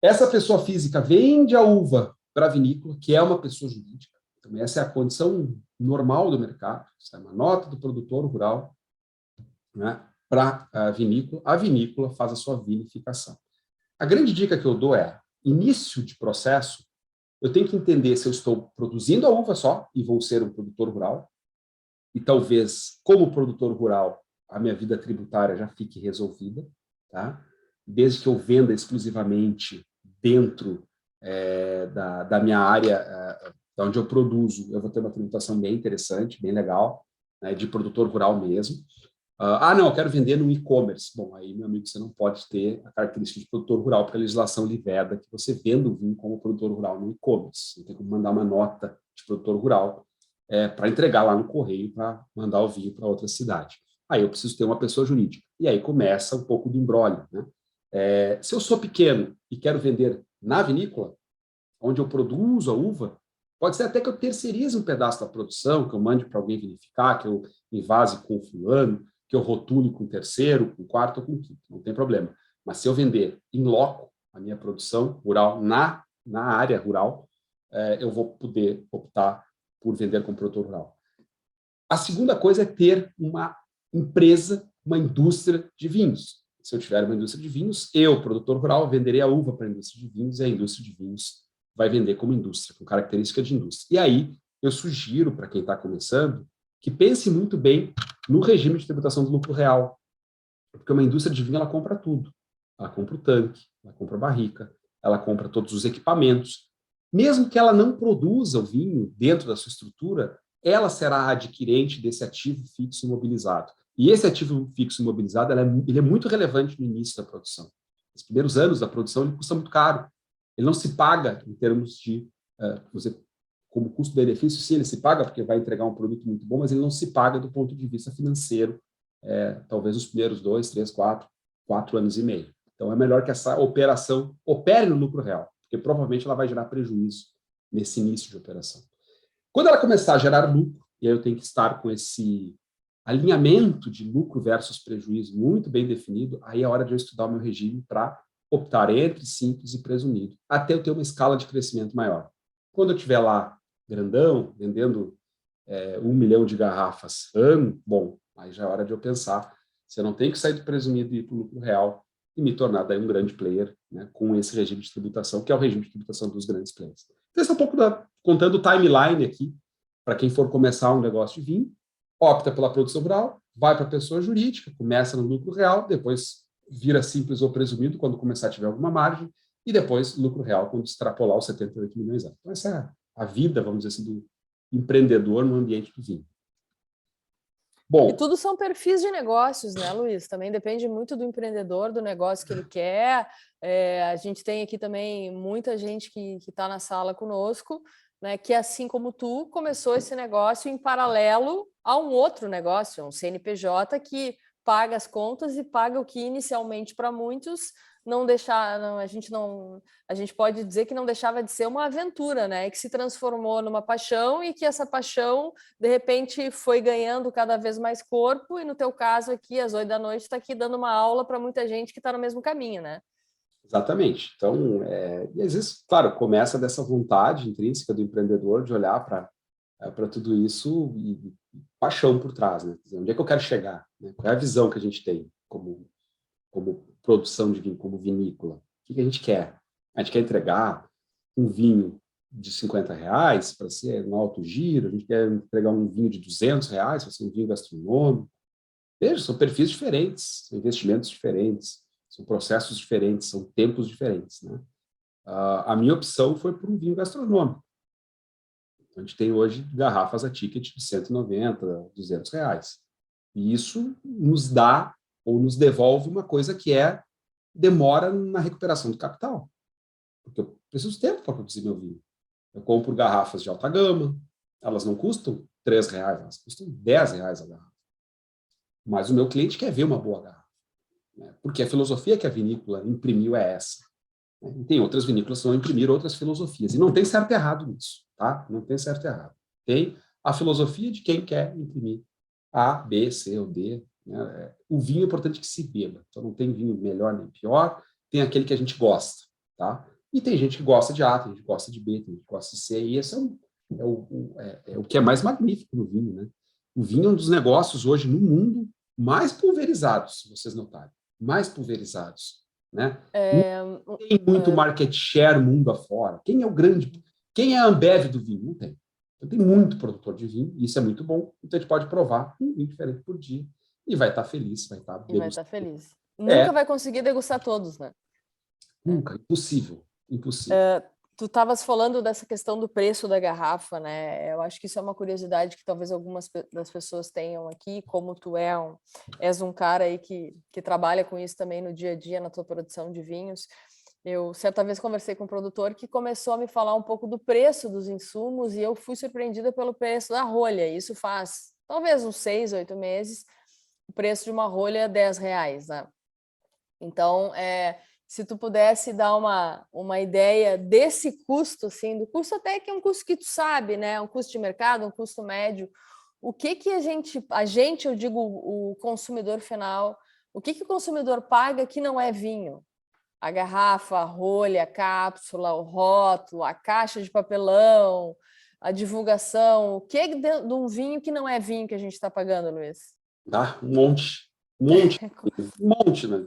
Essa pessoa física vende a uva para a vinícola, que é uma pessoa jurídica. Então, essa é a condição normal do mercado. Isso é uma nota do produtor rural, né, para a vinícola faz a sua vinificação. A grande dica que eu dou é, início de processo, eu tenho que entender se eu estou produzindo a uva só, e vou ser um produtor rural, e talvez, como produtor rural, a minha vida tributária já fique resolvida, tá? Desde que eu venda exclusivamente dentro da minha área, da onde eu produzo, eu vou ter uma tributação bem interessante, bem legal, né, de produtor rural mesmo. Não, eu quero vender no e-commerce. Bom, aí, meu amigo, você não pode ter a característica de produtor rural, porque a legislação lhe veda que você venda o vinho como produtor rural no e-commerce. Você tem que mandar uma nota de produtor rural para entregar lá no correio, para mandar o vinho para outra cidade. Aí eu preciso ter uma pessoa jurídica. E aí começa um pouco do imbróglio, né? Se eu sou pequeno e quero vender na vinícola, onde eu produzo a uva, pode ser até que eu terceirize um pedaço da produção, que eu mande para alguém vinificar, que eu invase com fulano, que eu rotule com terceiro, com quarto ou com quinto, não tem problema. Mas se eu vender em loco a minha produção rural na área rural, eu vou poder optar por vender como produtor rural. A segunda coisa é ter uma empresa, uma indústria de vinhos. Se eu tiver uma indústria de vinhos, eu, produtor rural, venderei a uva para a indústria de vinhos e a indústria de vinhos vai vender como indústria, com característica de indústria. E aí, eu sugiro para quem está começando que pense muito bem no regime de tributação do lucro real. Porque uma indústria de vinho, ela compra tudo. Ela compra o tanque, ela compra a barrica, ela compra todos os equipamentos. Mesmo que ela não produza o vinho dentro da sua estrutura, ela será a adquirente desse ativo fixo imobilizado. E esse ativo fixo imobilizado, ele é muito relevante no início da produção. Os primeiros anos da produção, ele custa muito caro. Ele não se paga em termos de, como custo-benefício, sim, ele se paga porque vai entregar um produto muito bom, mas ele não se paga do ponto de vista financeiro, talvez os primeiros 2, 3, 4 anos e meio. Então, é melhor que essa operação opere no lucro real, porque provavelmente ela vai gerar prejuízo nesse início de operação. Quando ela começar a gerar lucro, e aí eu tenho que estar com esse alinhamento de lucro versus prejuízo muito bem definido, aí é hora de eu estudar o meu regime para optar entre simples e presumido, até eu ter uma escala de crescimento maior. Quando eu estiver lá, grandão, vendendo 1 milhão de garrafas ano, bom, aí já é hora de eu pensar se eu não tenho que sair do presumido e ir para o lucro real, e me tornar daí um grande player, né, com esse regime de tributação, que é o regime de tributação dos grandes players. Então, esse é um pouco contando o timeline aqui, para quem for começar um negócio de vinho, opta pela produção rural, vai para a pessoa jurídica, começa no lucro real, depois vira simples ou presumido quando começar a tiver alguma margem, e depois lucro real quando extrapolar os 78 milhões. Então, essa é a vida, vamos dizer assim, do empreendedor no ambiente do vinho. E Bom, tudo são perfis de negócios, né, Luiz? Também depende muito do empreendedor, do negócio que ele quer. A gente tem aqui também muita gente que está na sala conosco, né, que, assim como tu, começou esse negócio em paralelo a um outro negócio, um CNPJ que paga as contas e paga o que inicialmente para muitos não deixar, não, a gente pode dizer que não deixava de ser uma aventura, né? Que se transformou numa paixão e que essa paixão de repente foi ganhando cada vez mais corpo, e no teu caso aqui, às 8 da noite, está aqui dando uma aula para muita gente que está no mesmo caminho, né? exatamente. Então, e às vezes, claro, começa dessa vontade intrínseca do empreendedor de olhar para tudo isso e paixão por trás, né? Quer dizer, onde é que eu quero chegar? Né? Qual é a visão que a gente tem como produção de vinho, como vinícola? O que a gente quer? A gente quer entregar um vinho de R$50 para ser um alto giro, a gente quer entregar um vinho de R$200 para ser um vinho gastronômico. Veja, são perfis diferentes, são investimentos diferentes, são processos diferentes, são tempos diferentes, né? A minha opção foi por um vinho gastronômico. A gente tem hoje garrafas a ticket de R$190, R$200. E isso nos dá ou nos devolve uma coisa que demora na recuperação do capital. Porque eu preciso de tempo para produzir meu vinho. Eu compro garrafas de alta gama, elas não custam R$3, elas custam R$10 a garrafa. Mas o meu cliente quer ver uma boa garrafa, né? Porque a filosofia que a vinícola imprimiu é essa. E tem outras vinícolas que vão imprimir outras filosofias. E não tem certo e errado nisso, tá? Não tem certo e errado. Tem a filosofia de quem quer imprimir A, B, C ou D. Né? O vinho é importante que se beba. Então, não tem vinho melhor nem pior. Tem aquele que a gente gosta, tá? E tem gente que gosta de A, tem gente que gosta de B, tem gente que gosta de C. E esse é o que é mais magnífico no vinho, né? O vinho é um dos negócios hoje no mundo mais pulverizados, se vocês notarem. Mais pulverizados, né? Tem muito market share mundo afora. Quem é o grande? Quem é a Ambev do vinho? Não tem. Então, tem muito produtor de vinho, e isso é muito bom. Então, a gente pode provar um vinho diferente por dia e vai estar feliz, vai estar E vai estar feliz. É. Nunca vai conseguir degustar todos, né? Nunca, impossível, impossível. Tu estavas falando dessa questão do preço da garrafa, né? Eu acho que isso é uma curiosidade que talvez algumas das pessoas tenham aqui, como tu és um cara aí que trabalha com isso também no dia a dia, na tua produção de vinhos. Eu, certa vez, conversei com um produtor que começou a me falar um pouco do preço dos insumos e eu fui surpreendida pelo preço da rolha. Isso faz, talvez, uns 6, 8 meses. O preço de uma rolha é R$10, né? Então, se tu pudesse dar uma ideia desse custo, assim, do custo até que é um custo que tu sabe, né? Um custo de mercado, um custo médio. O que a gente, eu digo, o consumidor final, o que o consumidor paga que não é vinho? A garrafa, a rolha, a cápsula, o rótulo, a caixa de papelão, a divulgação. O que de um vinho que não é vinho que a gente está pagando, Luiz? Tá? Um monte, um monte, né?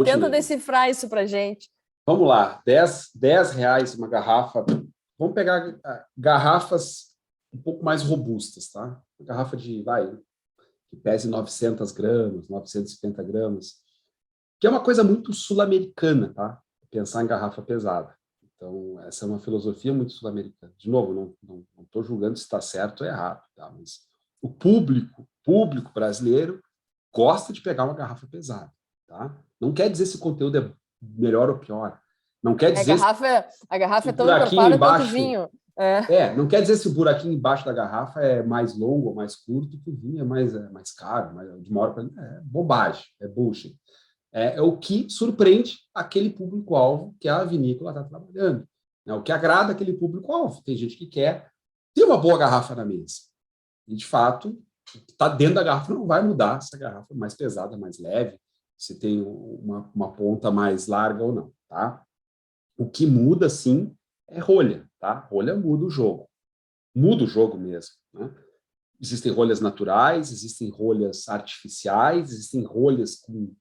Tenta decifrar isso para gente. Vamos lá, R$10 uma garrafa. Vamos pegar garrafas um pouco mais robustas, tá? Uma garrafa que pese 900 gramas, 950 gramas, que é uma coisa muito sul-americana, tá? Pensar em garrafa pesada. Então, essa é uma filosofia muito sul-americana. De novo, não estou julgando se está certo ou errado, tá? Mas o público brasileiro gosta de pegar uma garrafa pesada, tá? Não quer dizer se o conteúdo é melhor ou pior. Não quer dizer a garrafa é tão buraquinho encorpada quanto o embaixo, vinho. não quer dizer se o buraquinho embaixo da garrafa é mais longo ou mais curto, que o vinho é mais caro, de maior qualidade. É bobagem, é bullshit. É o que surpreende aquele público-alvo que a vinícola está trabalhando. É o que agrada aquele público-alvo. Tem gente que quer ter uma boa garrafa na mesa. E, de fato, o que está dentro da garrafa não vai mudar se a garrafa é mais pesada, mais leve, se tem uma ponta mais larga ou não. Tá? O que muda, sim, é rolha. Tá? Rolha muda o jogo. Muda o jogo mesmo. Né? Existem rolhas naturais, existem rolhas artificiais, existem rolhas com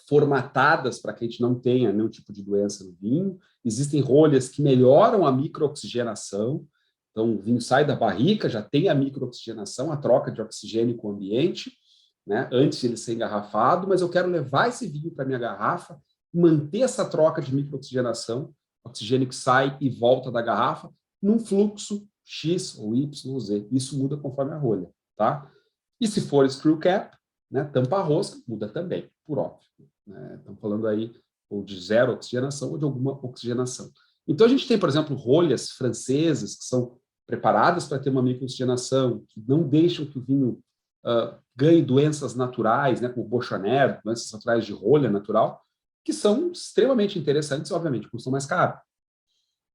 formatadas para que a gente não tenha nenhum tipo de doença no vinho. Existem rolhas que melhoram a microoxigenação. Então, o vinho sai da barrica, já tem a microoxigenação, a troca de oxigênio com o ambiente, né, antes de ele ser engarrafado, mas eu quero levar esse vinho para a minha garrafa, manter essa troca de microoxigenação, oxigênio que sai e volta da garrafa, num fluxo X ou Y ou Z. Isso muda conforme a rolha, tá? E se for screw cap, né, tampa rosca, muda também, por óbvio. Né? Estamos falando aí ou de zero oxigenação ou de alguma oxigenação. Então, a gente tem, por exemplo, rolhas francesas que são preparadas para ter uma microoxigenação, que não deixam que o vinho ganhe doenças naturais, né, como Bochonero, doenças naturais de rolha natural, que são extremamente interessantes, obviamente, custam mais caro.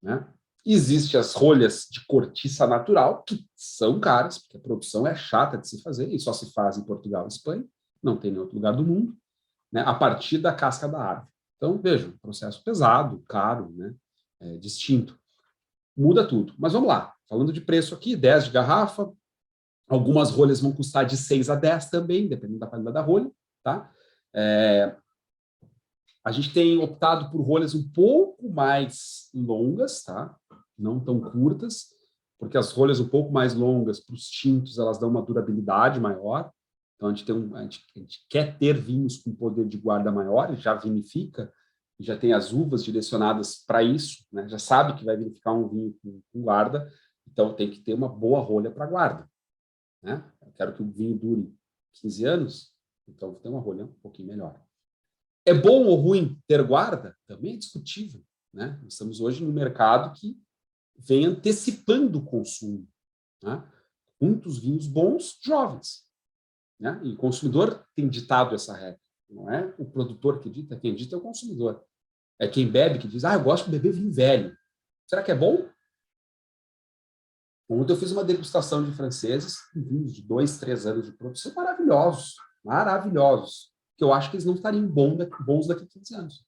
Né? Existem as rolhas de cortiça natural, que são caras, porque a produção é chata de se fazer, e só se faz em Portugal e Espanha, não tem em outro lugar do mundo, né, a partir da casca da árvore. Então, vejam, processo pesado, caro, né, distinto. Muda tudo. Mas vamos lá, falando de preço aqui, 10 de garrafa, algumas rolhas vão custar de 6 a 10 também, dependendo da qualidade da rolha, tá? A gente tem optado por rolhas um pouco mais longas, tá? Não tão curtas, porque as rolhas um pouco mais longas para os tintos, elas dão uma durabilidade maior. Então, a gente quer ter vinhos com poder de guarda maior, já vinifica, já tem as uvas direcionadas para isso, né? Já sabe que vai vinificar um vinho com guarda, então tem que ter uma boa rolha para guarda. Né? Eu quero que o vinho dure 15 anos, então vou ter uma rolha um pouquinho melhor. É bom ou ruim ter guarda? Também é discutível. Né? Nós estamos hoje no mercado que vem antecipando o consumo. Né? Muitos vinhos bons, jovens. Né? E o consumidor tem ditado essa regra. Não é o produtor que dita, quem dita é o consumidor. É quem bebe que diz, eu gosto de beber vinho velho. Será que é bom? Ontem eu fiz uma degustação de franceses, vinhos de 2, 3 anos de produção, maravilhosos, maravilhosos, que eu acho que eles não estariam bons daqui a 15 anos.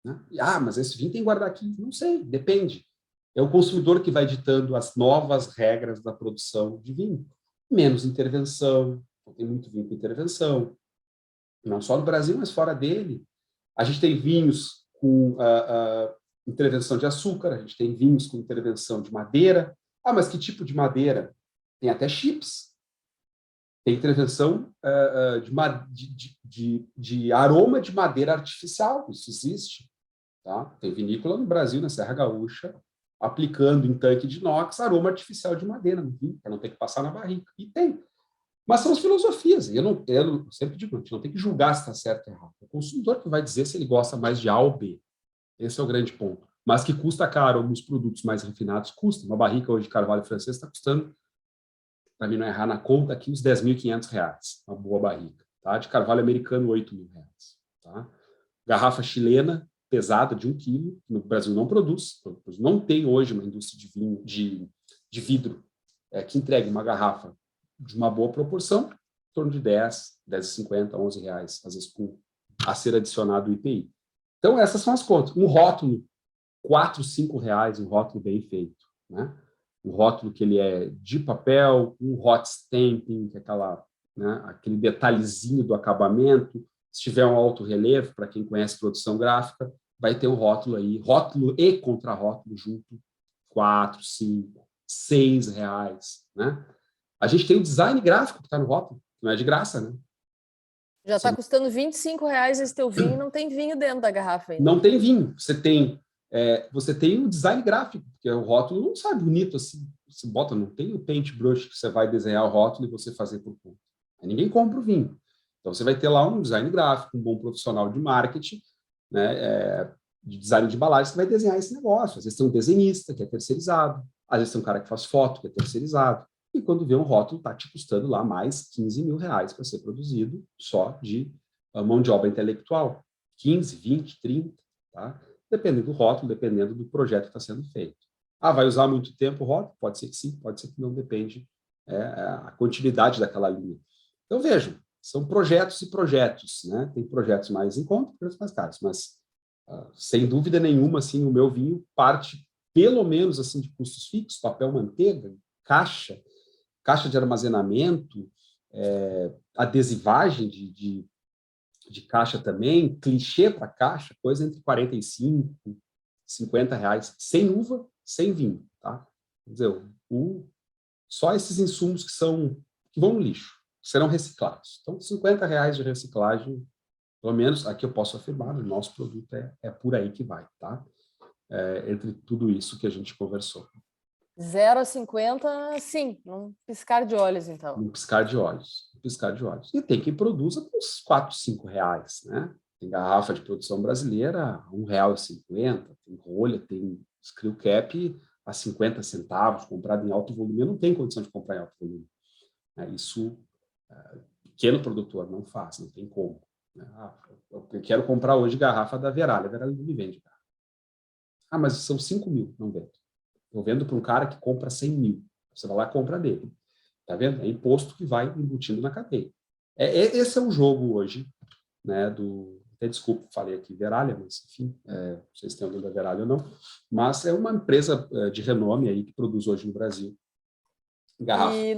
Né? Mas esse vinho tem que guardar aqui. Não sei, depende. É o consumidor que vai ditando as novas regras da produção de vinho. Menos intervenção, tem muito vinho com intervenção, não só no Brasil, mas fora dele. A gente tem vinhos com intervenção de açúcar, a gente tem vinhos com intervenção de madeira. Mas que tipo de madeira? Tem até chips. Tem intervenção de aroma de madeira artificial, isso existe. Tá? Tem vinícola no Brasil, na Serra Gaúcha, aplicando em tanque de inox aroma artificial de madeira no vinho, para não ter que passar na barrica. E tem. Mas são as filosofias. Eu sempre digo, a gente não tem que julgar se está certo ou errado. É o consumidor que vai dizer se ele gosta mais de A ou B. Esse é o grande ponto. Mas que custa caro, alguns produtos mais refinados custa. Uma barrica hoje de carvalho francês está custando, para mim não errar na conta, aqui uns R$10.500, uma boa barrica. Tá? De carvalho americano, R$8.000. Tá? Garrafa chilena, pesada, de 1 quilo, que no Brasil não produz. Não tem hoje uma indústria de vinho, de vidro, que entregue uma garrafa de uma boa proporção, em torno de 10, R$10,50, R$11, às vezes com a ser adicionado o IPI. Então, essas são as contas. Um rótulo, R$4, R$5, um rótulo bem feito. Né? Um rótulo que ele é de papel, um hot stamping, que é aquele detalhezinho do acabamento. Se tiver um alto relevo, para quem conhece produção gráfica, vai ter um rótulo aí, rótulo e contrarótulo junto, R$4, R$5, R$6. Né? A gente tem o design gráfico que está no rótulo, que não é de graça, né? Já está custando R$25 esse teu vinho e não tem vinho dentro da garrafa ainda. Não tem vinho. Você tem o design gráfico, porque o rótulo não sai bonito assim. Você bota, não tem o paintbrush que você vai desenhar o rótulo e você fazer por conta. Aí ninguém compra o vinho. Então você vai ter lá um design gráfico, um bom profissional de marketing, né, de design de embalagem, que vai desenhar esse negócio. Às vezes tem um desenhista, que é terceirizado. Às vezes tem um cara que faz foto, que é terceirizado. E quando vê um rótulo, está te custando lá mais R$15.000 para ser produzido só de mão de obra intelectual. 15, 20, 30, tá? Dependendo do rótulo, dependendo do projeto que está sendo feito. Vai usar muito tempo o rótulo? Pode ser que sim, pode ser que não, depende a continuidade daquela linha. Então, vejam, são projetos e projetos, né? Tem projetos mais em conta, projetos mais caros, mas, sem dúvida nenhuma, assim, o meu vinho parte, pelo menos, assim, de custos fixos, papel, manteiga, caixa de armazenamento, adesivagem de de caixa também, clichê para caixa, coisa entre 45 e 50 reais, sem uva, sem vinho, tá? Quer dizer, só esses insumos que vão no lixo, serão reciclados. Então, 50 reais de reciclagem, pelo menos aqui eu posso afirmar, o nosso produto é por aí que vai, tá? Entre tudo isso que a gente conversou. 0 a 50, sim, num piscar de olhos, então. Um piscar de olhos. Um piscar de olhos. E tem quem produza com uns 4, 5 reais, né? Tem garrafa de produção brasileira a R$1,50, tem rolha, tem screw cap a 50 centavos, comprado em alto volume. Eu não tenho condição de comprar em alto volume. Isso, pequeno produtor não faz, não tem como. Eu quero comprar hoje garrafa da Veralha. A Veralha não me vende garrafa. Mas são 5 mil, não vendo. Eu vendo para um cara que compra 100 mil. Você vai lá e compra dele. Tá vendo? É imposto que vai embutindo na cadeia. Esse é o jogo hoje, né, até desculpa, falei aqui Veralha, mas enfim, não sei se tem alguém da Veralha ou não, mas é uma empresa de renome aí que produz hoje no Brasil garrafa. E,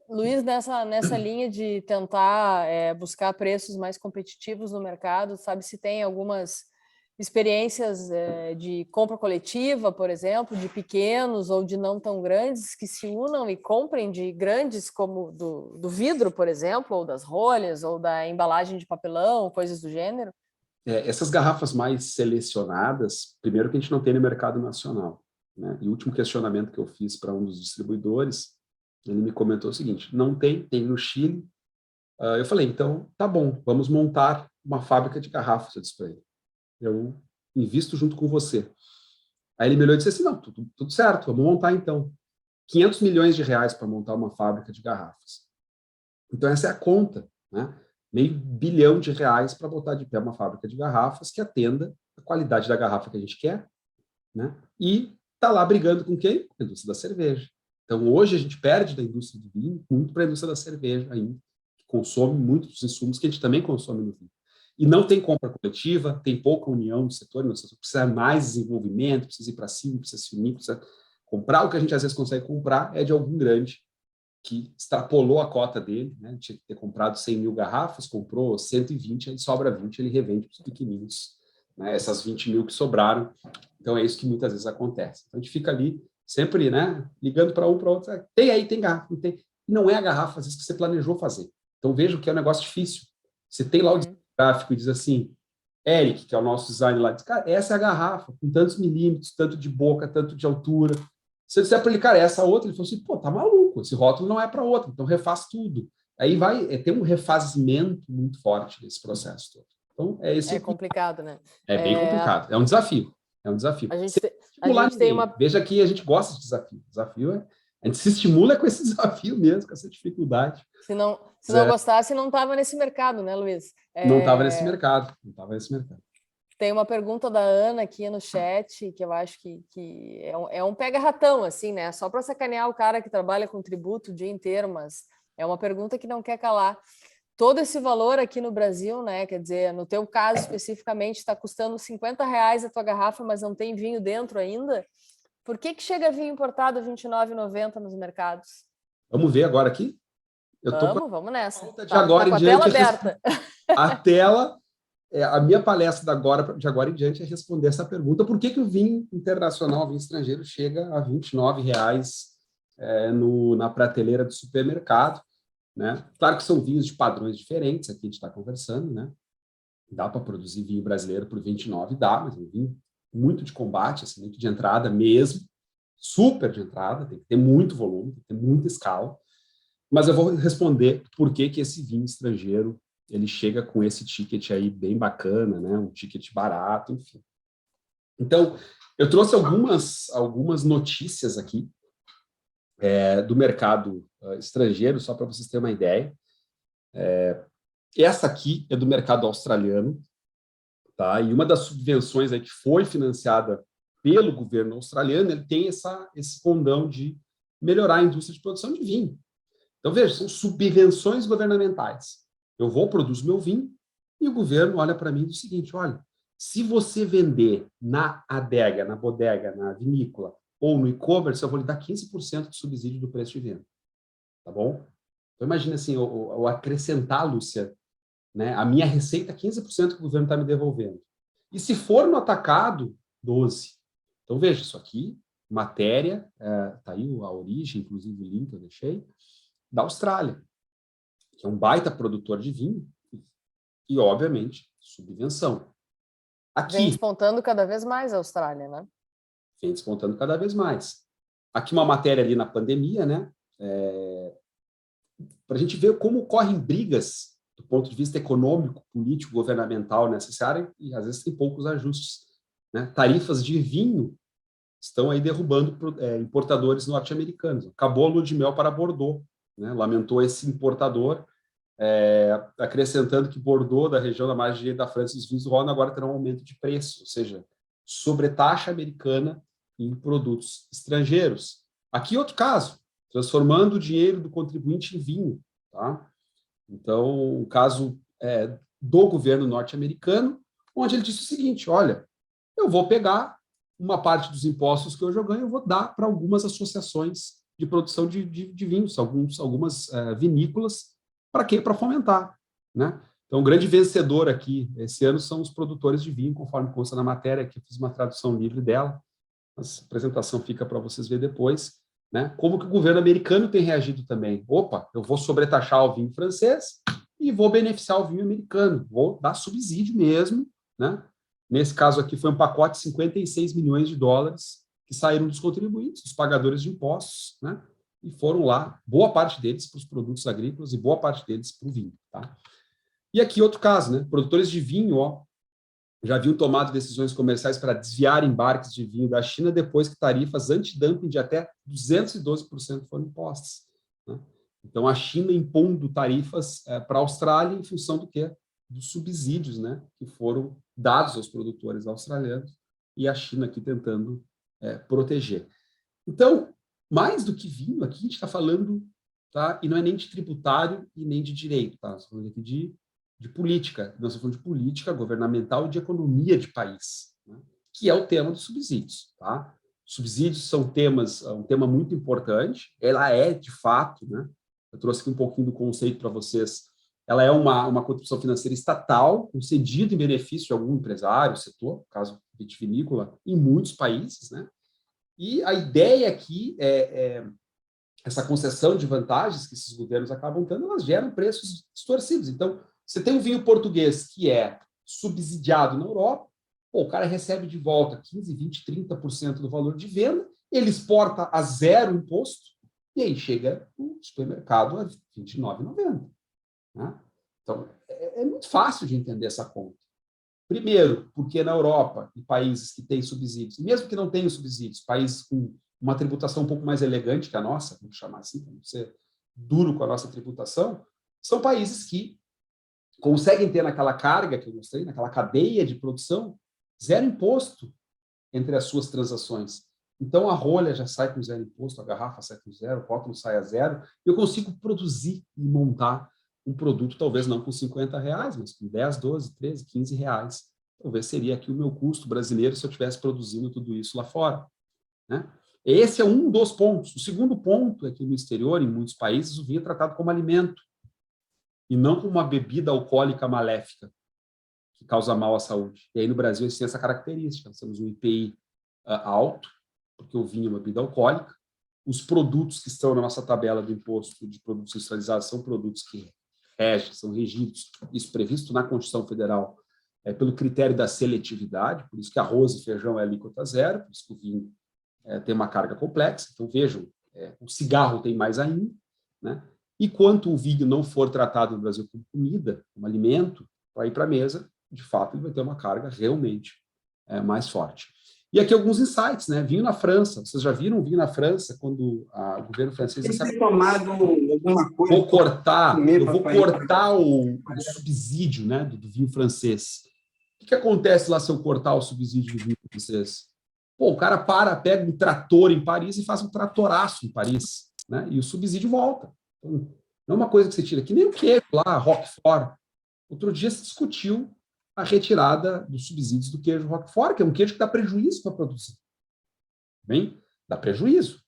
Luiz, nessa linha de tentar buscar preços mais competitivos no mercado, sabe se tem algumas experiências de compra coletiva, por exemplo, de pequenos ou de não tão grandes, que se unam e comprem de grandes, como do vidro, por exemplo, ou das rolhas, ou da embalagem de papelão, coisas do gênero? Essas garrafas mais selecionadas, primeiro que a gente não tem no mercado nacional, né? E o último questionamento que eu fiz para um dos distribuidores, ele me comentou o seguinte: não tem no Chile. Eu falei, então, tá bom, vamos montar uma fábrica de garrafas, eu disse para ele. Eu invisto junto com você. Aí ele me olhou e disse assim, não, tudo certo, vamos montar então. 500 milhões de reais para montar uma fábrica de garrafas. Então essa é a conta, né? Meio bilhão de reais para botar de pé uma fábrica de garrafas que atenda a qualidade da garrafa que a gente quer, né? E tá lá brigando com quem? Com a indústria da cerveja. Então hoje a gente perde da indústria do vinho muito para a indústria da cerveja ainda, que consome muitos insumos que a gente também consome no vinho. E não tem compra coletiva, tem pouca união no setor precisa mais desenvolvimento, precisa ir para cima, precisa se unir, precisa comprar o que a gente às vezes consegue comprar é de algum grande que extrapolou a cota dele, né? Tinha que ter comprado 100 mil garrafas, comprou 120, aí sobra 20, ele revende para os pequeninos, né? Essas 20 mil que sobraram. Então é isso que muitas vezes acontece. Então a gente fica ali sempre, né, ligando para um, para outro, tem garrafa, não tem. E não é a garrafa, às vezes, que você planejou fazer. Então veja que é um negócio difícil. Você tem lá o gráfico e diz assim, Eric, que é o nosso design lá, diz, cara, essa é a garrafa, com tantos milímetros, tanto de boca, tanto de altura. Se eu disser para ele, cara, essa outra, ele falou assim, pô, tá maluco, esse rótulo não é para outra, então refaz tudo. Aí vai ter um refazimento muito forte nesse processo todo. Então, É complicado, né? É bem complicado, é um desafio. É um desafio. A gente tem uma... Veja que a gente gosta de desafio. Desafio a gente se estimula com esse desafio mesmo, com essa dificuldade. Se não gostasse, não estava nesse mercado, né, Luiz? Não estava nesse mercado. Não estava nesse mercado. Tem uma pergunta da Ana aqui no chat, que eu acho que é um pega-ratão, assim, né? Só para sacanear o cara que trabalha com tributo o dia inteiro, mas é uma pergunta que não quer calar. Todo esse valor aqui no Brasil, né? Quer dizer, no teu caso especificamente, está custando 50 reais a tua garrafa, mas não tem vinho dentro ainda. Por que chega vinho importado a R$ 29,90 nos mercados? Vamos ver agora aqui? Vamos nessa. De agora em diante, a tela aberta. A tela, a minha palestra de agora em diante é responder essa pergunta: por que o vinho internacional, o vinho estrangeiro, chega a R$ 29,00 na prateleira do supermercado? Né? Claro que são vinhos de padrões diferentes, aqui a gente está conversando, né? Dá para produzir vinho brasileiro por 29, dá, mas é um vinho muito de combate, assim, muito de entrada mesmo, super de entrada, tem que ter muito volume, tem que ter muita escala. Mas eu vou responder por que esse vinho estrangeiro ele chega com esse ticket aí bem bacana, né? Um ticket barato, enfim. Então, eu trouxe algumas notícias aqui do mercado estrangeiro, só para vocês terem uma ideia. Essa aqui é do mercado australiano, tá? E uma das subvenções aí que foi financiada pelo governo australiano, ele tem esse condão de melhorar a indústria de produção de vinho. Então, veja, são subvenções governamentais. Eu vou produzir meu vinho e o governo olha para mim e diz o seguinte, olha, se você vender na adega, na bodega, na vinícola ou no e-commerce, eu vou lhe dar 15% de subsídio do preço de venda. Tá bom? Então, imagina assim, eu acrescentar, Lúcia, né? A minha receita é 15% que o governo está me devolvendo. E se for no atacado, 12%. Então, veja, isso aqui, matéria, está aí a origem, inclusive o link eu deixei, da Austrália, que é um baita produtor de vinho e, obviamente, subvenção. Vem Aqui, despontando cada vez mais a Austrália, né? vem despontando cada vez mais. Aqui uma matéria ali na pandemia, né? Para a gente ver como ocorrem brigas do ponto de vista econômico, político, governamental nessa área, e às vezes tem poucos ajustes, né? Tarifas de vinho estão aí derrubando importadores norte-americanos. Acabou a lua de mel para Bordeaux, né? Lamentou esse importador, acrescentando que Bordeaux, da região da margem direita da França, e os vinhos do Rhône agora terão um aumento de preço, ou seja, sobretaxa americana em produtos estrangeiros. Aqui outro caso, transformando o dinheiro do contribuinte em vinho. Tá? Então, o caso do governo norte-americano, onde ele disse o seguinte, olha, eu vou pegar uma parte dos impostos que hoje eu ganho, eu vou dar para algumas associações de produção de vinhos, algumas vinícolas, para quê? Para fomentar. Né? Então, o grande vencedor aqui esse ano são os produtores de vinho, conforme consta na matéria, que eu fiz uma tradução livre dela, a apresentação fica para vocês verem depois, né? Como que o governo americano tem reagido também. Opa, eu vou sobretaxar o vinho francês e vou beneficiar o vinho americano, vou dar subsídio mesmo, né? Nesse caso aqui foi um pacote de 56 milhões de dólares que saíram dos contribuintes, dos pagadores de impostos, né? E foram lá, boa parte deles para os produtos agrícolas e boa parte deles para o vinho. Tá? E aqui outro caso, né? Produtores de vinho, já haviam tomado decisões comerciais para desviar embarques de vinho da China depois que tarifas antidumping de até 212% foram impostas. Né? Então, a China impondo tarifas para a Austrália em função do quê? Dos subsídios, né, que foram dados aos produtores australianos e a China aqui tentando proteger. Então, mais do que vinho, aqui a gente está falando, tá? E não é nem de tributário e nem de direito, tá? Estamos falando aqui de política, nós estamos falando de política governamental e de economia de país, né? Que é o tema dos subsídios. Tá? Subsídios são um tema muito importante, ela é, de fato, né? Eu trouxe aqui um pouquinho do conceito para vocês, ela é uma contribuição financeira estatal, concedida em benefício de algum empresário, setor, no caso vitivinícola, em muitos países, né? E a ideia aqui essa concessão de vantagens que esses governos acabam tendo, elas geram preços distorcidos. Então, você tem um vinho português que é subsidiado na Europa, o cara recebe de volta 15, 20, 30% do valor de venda, ele exporta a zero imposto, e aí chega no supermercado a R$ 29,90. Né? Então, é muito fácil de entender essa conta. Primeiro, porque na Europa, em países que têm subsídios, mesmo que não tenham subsídios, países com uma tributação um pouco mais elegante que a nossa, vamos chamar assim, para não ser duro com a nossa tributação, são países que conseguem ter naquela carga que eu mostrei, naquela cadeia de produção, zero imposto entre as suas transações. Então, a rolha já sai com zero imposto, a garrafa sai com zero, o rótulo sai a zero, eu consigo produzir e montar um produto, talvez não com R$50, mas com 10, 12, 13, 15 reais. Talvez seria aqui o meu custo brasileiro se eu estivesse produzindo tudo isso lá fora. Né? Esse é um dos pontos. O segundo ponto é que no exterior, em muitos países, o vinho é tratado como alimento e não como uma bebida alcoólica maléfica que causa mal à saúde. E aí no Brasil tem essa característica. Nós temos um IPI alto, porque o vinho é uma bebida alcoólica. Os produtos que estão na nossa tabela do imposto de produtos industrializados são produtos que são regidos, isso previsto na Constituição Federal, pelo critério da seletividade, por isso que arroz e feijão é alíquota zero, por isso que o vinho tem uma carga complexa. Então, vejam, o cigarro tem mais ainda, né? E quanto o vinho não for tratado no Brasil como comida, como alimento, para ir para a mesa, de fato, ele vai ter uma carga realmente mais forte. E aqui alguns insights, né? Vinho na França. Vocês já viram vinho na França quando o governo francês disse, tomado alguma coisa? eu vou cortar o subsídio, né, do vinho francês. O que acontece lá se eu cortar o subsídio do vinho francês? Pô, o cara pega um trator em Paris e faz um tratoraço em Paris, né? E o subsídio volta. Então, não é uma coisa que você tira, que nem o queijo lá, Roquefort. Outro dia se discutiu a retirada dos subsídios do queijo Roquefort, que é um queijo que dá prejuízo para produzir. Bem, dá prejuízo.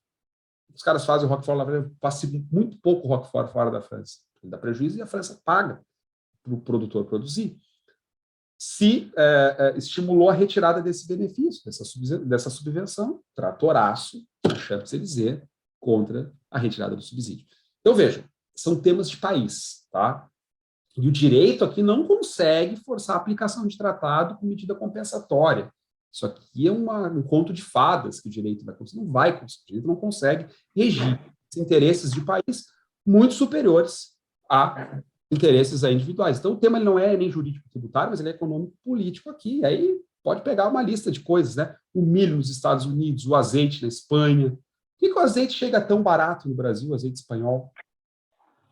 Os caras fazem o Roquefort lá, passa muito pouco Roquefort fora da França. Ele dá prejuízo e a França paga para o produtor produzir, se estimulou a retirada desse benefício, dessa subvenção, tratoraço, na Champs-Élysées, contra a retirada do subsídio. Então, vejam, são temas de país, tá? E o direito aqui não consegue forçar a aplicação de tratado com medida compensatória. Isso aqui é um conto de fadas que o direito vai conseguir, não vai conseguir, o direito não consegue regir interesses de país muito superiores a interesses individuais. Então, o tema ele não é nem jurídico-tributário, mas ele é econômico-político aqui. Aí pode pegar uma lista de coisas, né? O milho nos Estados Unidos, o azeite na Espanha. Por que o azeite chega tão barato no Brasil, o azeite espanhol?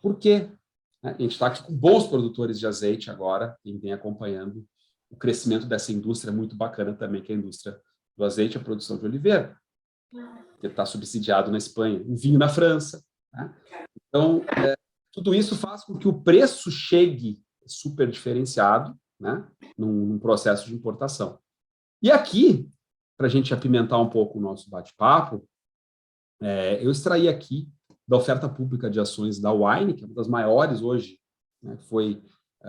Por quê? A gente está aqui com bons produtores de azeite agora, quem vem acompanhando o crescimento dessa indústria muito bacana também, que é a indústria do azeite e a produção de oliveira, que está subsidiado na Espanha, o vinho na França. Né? Então, tudo isso faz com que o preço chegue super diferenciado, né, num processo de importação. E aqui, para a gente apimentar um pouco o nosso bate-papo, eu extraí aqui da oferta pública de ações da Wine, que é uma das maiores hoje, né, que foi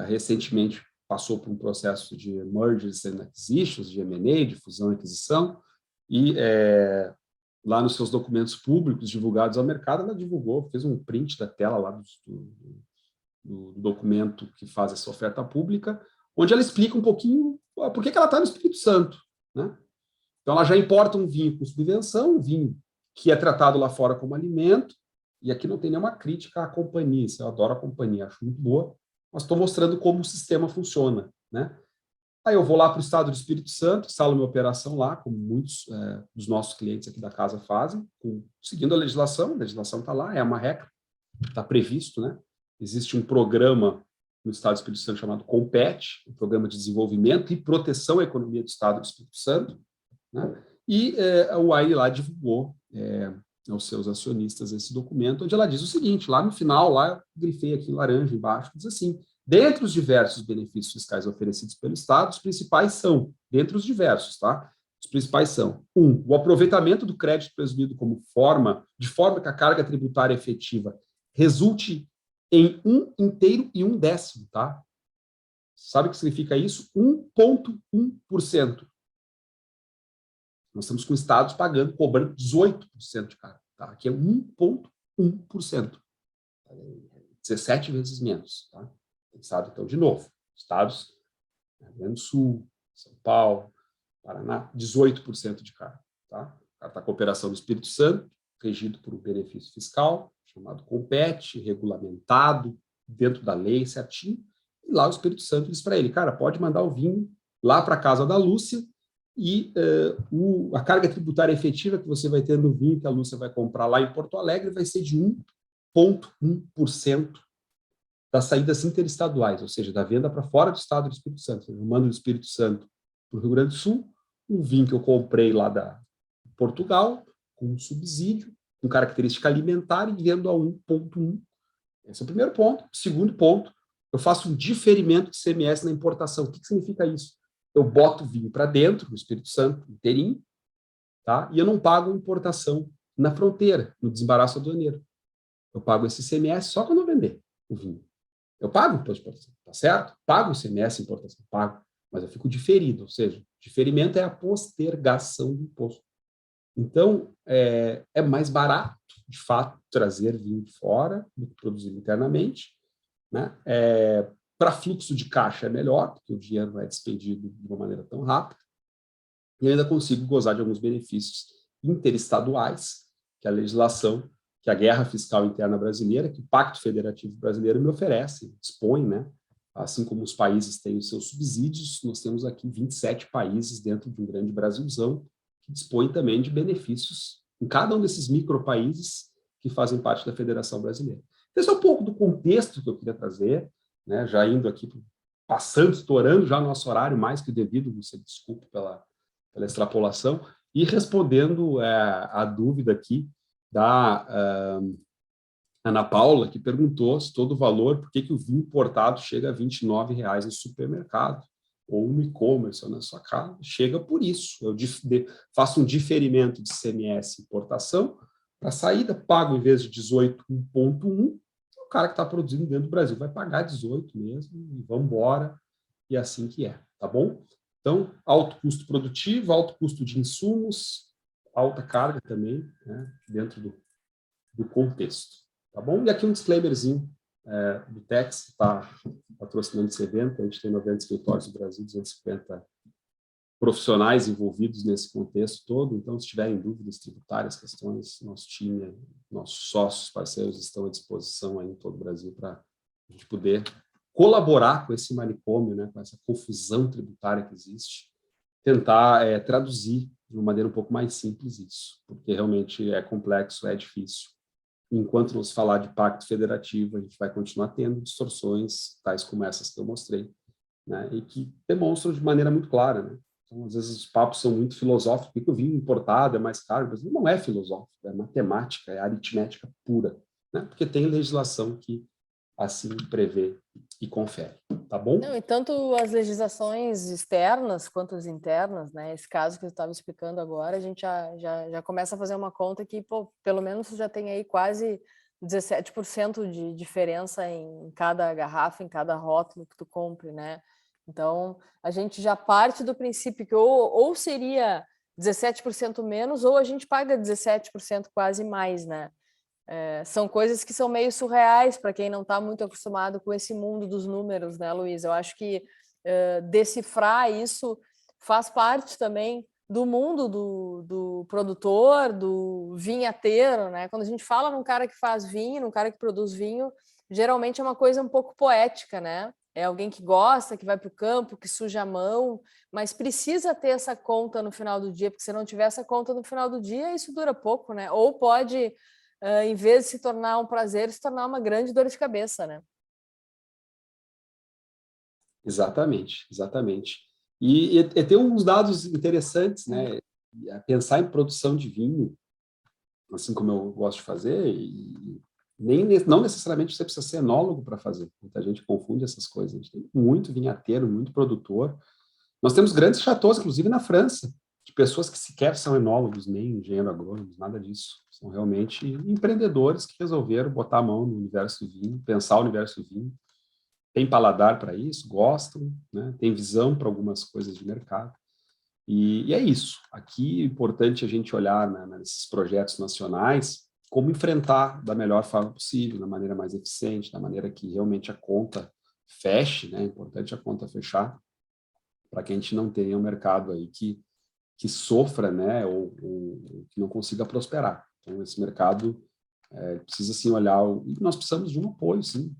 recentemente passou por um processo de mergers and acquisitions, de M&A, de fusão e aquisição, e lá nos seus documentos públicos divulgados ao mercado, ela divulgou, fez um print da tela lá do documento que faz essa oferta pública, onde ela explica um pouquinho por que ela está no Espírito Santo. Né? Então, ela já importa um vinho com subvenção, um vinho que é tratado lá fora como alimento, e aqui não tem nenhuma crítica à companhia, eu adoro a companhia, acho muito boa, mas estou mostrando como o sistema funciona. Né? Aí eu vou lá para o estado do Espírito Santo, instalo minha operação lá, como muitos dos nossos clientes aqui da casa fazem, seguindo a legislação está lá, é uma regra, está previsto, né? Existe um programa no estado do Espírito Santo chamado COMPET, um programa de desenvolvimento e proteção à economia do estado do Espírito Santo, né? E a UAI lá divulgou aos seus acionistas esse documento, onde ela diz o seguinte, lá no final, lá eu grifei aqui em laranja embaixo, diz assim: dentre os diversos benefícios fiscais oferecidos pelo Estado, os principais são, dentre os diversos, tá? Os principais são, 1, o aproveitamento do crédito presumido de forma que a carga tributária efetiva resulte em 1/inteiro e 1/10, tá? Sabe o que significa isso? 1,1%. Nós estamos com estados cobrando 18% de carga, tá? Aqui é 1,1%. 17 vezes menos, tá? Estado, então, de novo, estados, Rio Grande do Sul, São Paulo, Paraná, 18% de carga. Tá? O cara está com a operação do Espírito Santo, regido por um benefício fiscal, chamado COMPET, regulamentado, dentro da lei, certinho, e lá o Espírito Santo diz para ele, cara, pode mandar o vinho lá para a casa da Lúcia, e a carga tributária efetiva que você vai ter no vinho que a Lúcia vai comprar lá em Porto Alegre vai ser de 1,1% das saídas interestaduais, ou seja, da venda para fora do estado do Espírito Santo. Eu mando do Espírito Santo para o Rio Grande do Sul, um vinho que eu comprei lá da Portugal, com um subsídio, com característica alimentar e vendo a 1,1. Esse é o primeiro ponto. O segundo ponto, eu faço um diferimento de ICMS na importação. O que significa isso? Eu boto o vinho para dentro, no Espírito Santo, inteirinho, tá? E eu não pago importação na fronteira, no desembaraço aduaneiro. Eu pago esse ICMS só quando eu vender o vinho. Eu pago o imposto de importação, tá certo? Pago o ICMS importação, pago, mas eu fico diferido, ou seja, diferimento é a postergação do imposto. Então, é mais barato, de fato, trazer vinho de fora do que produzir internamente, né? Para fluxo de caixa é melhor, porque o dinheiro não é despedido de uma maneira tão rápida, e eu ainda consigo gozar de alguns benefícios interestaduais, que a legislação, que a guerra fiscal interna brasileira, que o Pacto Federativo Brasileiro me oferece, dispõe, né? Assim como os países têm os seus subsídios, nós temos aqui 27 países dentro de um grande Brasilzão, que dispõem também de benefícios em cada um desses micropaíses que fazem parte da Federação Brasileira. Esse é um pouco do contexto que eu queria trazer, né? Já indo aqui, estourando já o nosso horário, mais que o devido, você desculpe pela extrapolação, e respondendo a dúvida aqui da Ana Paula, que perguntou se todo o valor, por que o vinho importado chega a R$ 29,00 no supermercado, ou no e-commerce, ou na sua casa. Chega por isso. Eu faço um diferimento de ICMS importação, para saída, pago em vez de 18, 1,1, o cara que está produzindo dentro do Brasil vai pagar 18 mesmo, e vamos embora, e assim que é, tá bom? Então, alto custo produtivo, alto custo de insumos, alta carga também, né, dentro do contexto, tá bom? E aqui um disclaimerzinho do Tex, que está patrocinando esse evento. A gente tem 90 escritórios no Brasil, 250 profissionais envolvidos nesse contexto todo. Então, se tiverem dúvidas tributárias, questões, nosso time, nossos sócios, parceiros estão à disposição aí em todo o Brasil para a gente poder colaborar com esse manicômio, né, com essa confusão tributária que existe, tentar traduzir de uma maneira um pouco mais simples isso, porque realmente é complexo, é difícil. Enquanto não se falar de pacto federativo, a gente vai continuar tendo distorções, tais como essas que eu mostrei, né, e que demonstram de maneira muito clara, né? Então, às vezes, os papos são muito filosóficos. Por que o vinho importado é mais caro? Mas não é filosófico, é matemática, é aritmética pura, né? Porque tem legislação que assim prevê e confere, tá bom? Não, e tanto as legislações externas quanto as internas, né? Esse caso que eu estava explicando agora, a gente já começa a fazer uma conta que, pô, pelo menos já tem aí quase 17% de diferença em cada garrafa, em cada rótulo que tu compre, né? Então, a gente já parte do princípio que ou seria 17% menos, ou a gente paga 17% quase mais, né? São coisas que são meio surreais para quem não está muito acostumado com esse mundo dos números, né, Luiz? Eu acho que decifrar isso faz parte também do mundo do produtor, do vinhateiro, né? Quando a gente fala num cara que faz vinho, num cara que produz vinho, geralmente é uma coisa um pouco poética, né? É alguém que gosta, que vai para o campo, que suja a mão, mas precisa ter essa conta no final do dia, porque se não tiver essa conta no final do dia, isso dura pouco, né? Ou pode, em vez de se tornar um prazer, se tornar uma grande dor de cabeça, né? Exatamente, exatamente. E tem uns dados interessantes, né? Pensar em produção de vinho, assim como eu gosto de fazer, e não necessariamente você precisa ser enólogo para fazer. Muita gente confunde essas coisas. A gente tem muito vinhateiro, muito produtor. Nós temos grandes chateaus, inclusive na França, de pessoas que sequer são enólogos, nem engenheiro agrônomos, nada disso. São realmente empreendedores que resolveram botar a mão no universo do vinho, pensar o universo do vinho. Tem paladar para isso, gostam, né? Tem visão para algumas coisas de mercado. E é isso. Aqui é importante a gente olhar nesses projetos nacionais como enfrentar da melhor forma possível, da maneira mais eficiente, da maneira que realmente a conta feche, né? É importante a conta fechar, para que a gente não tenha um mercado aí que sofra, né? Ou que não consiga prosperar. Então, esse mercado precisa, sim, olhar... E nós precisamos de um apoio, sim,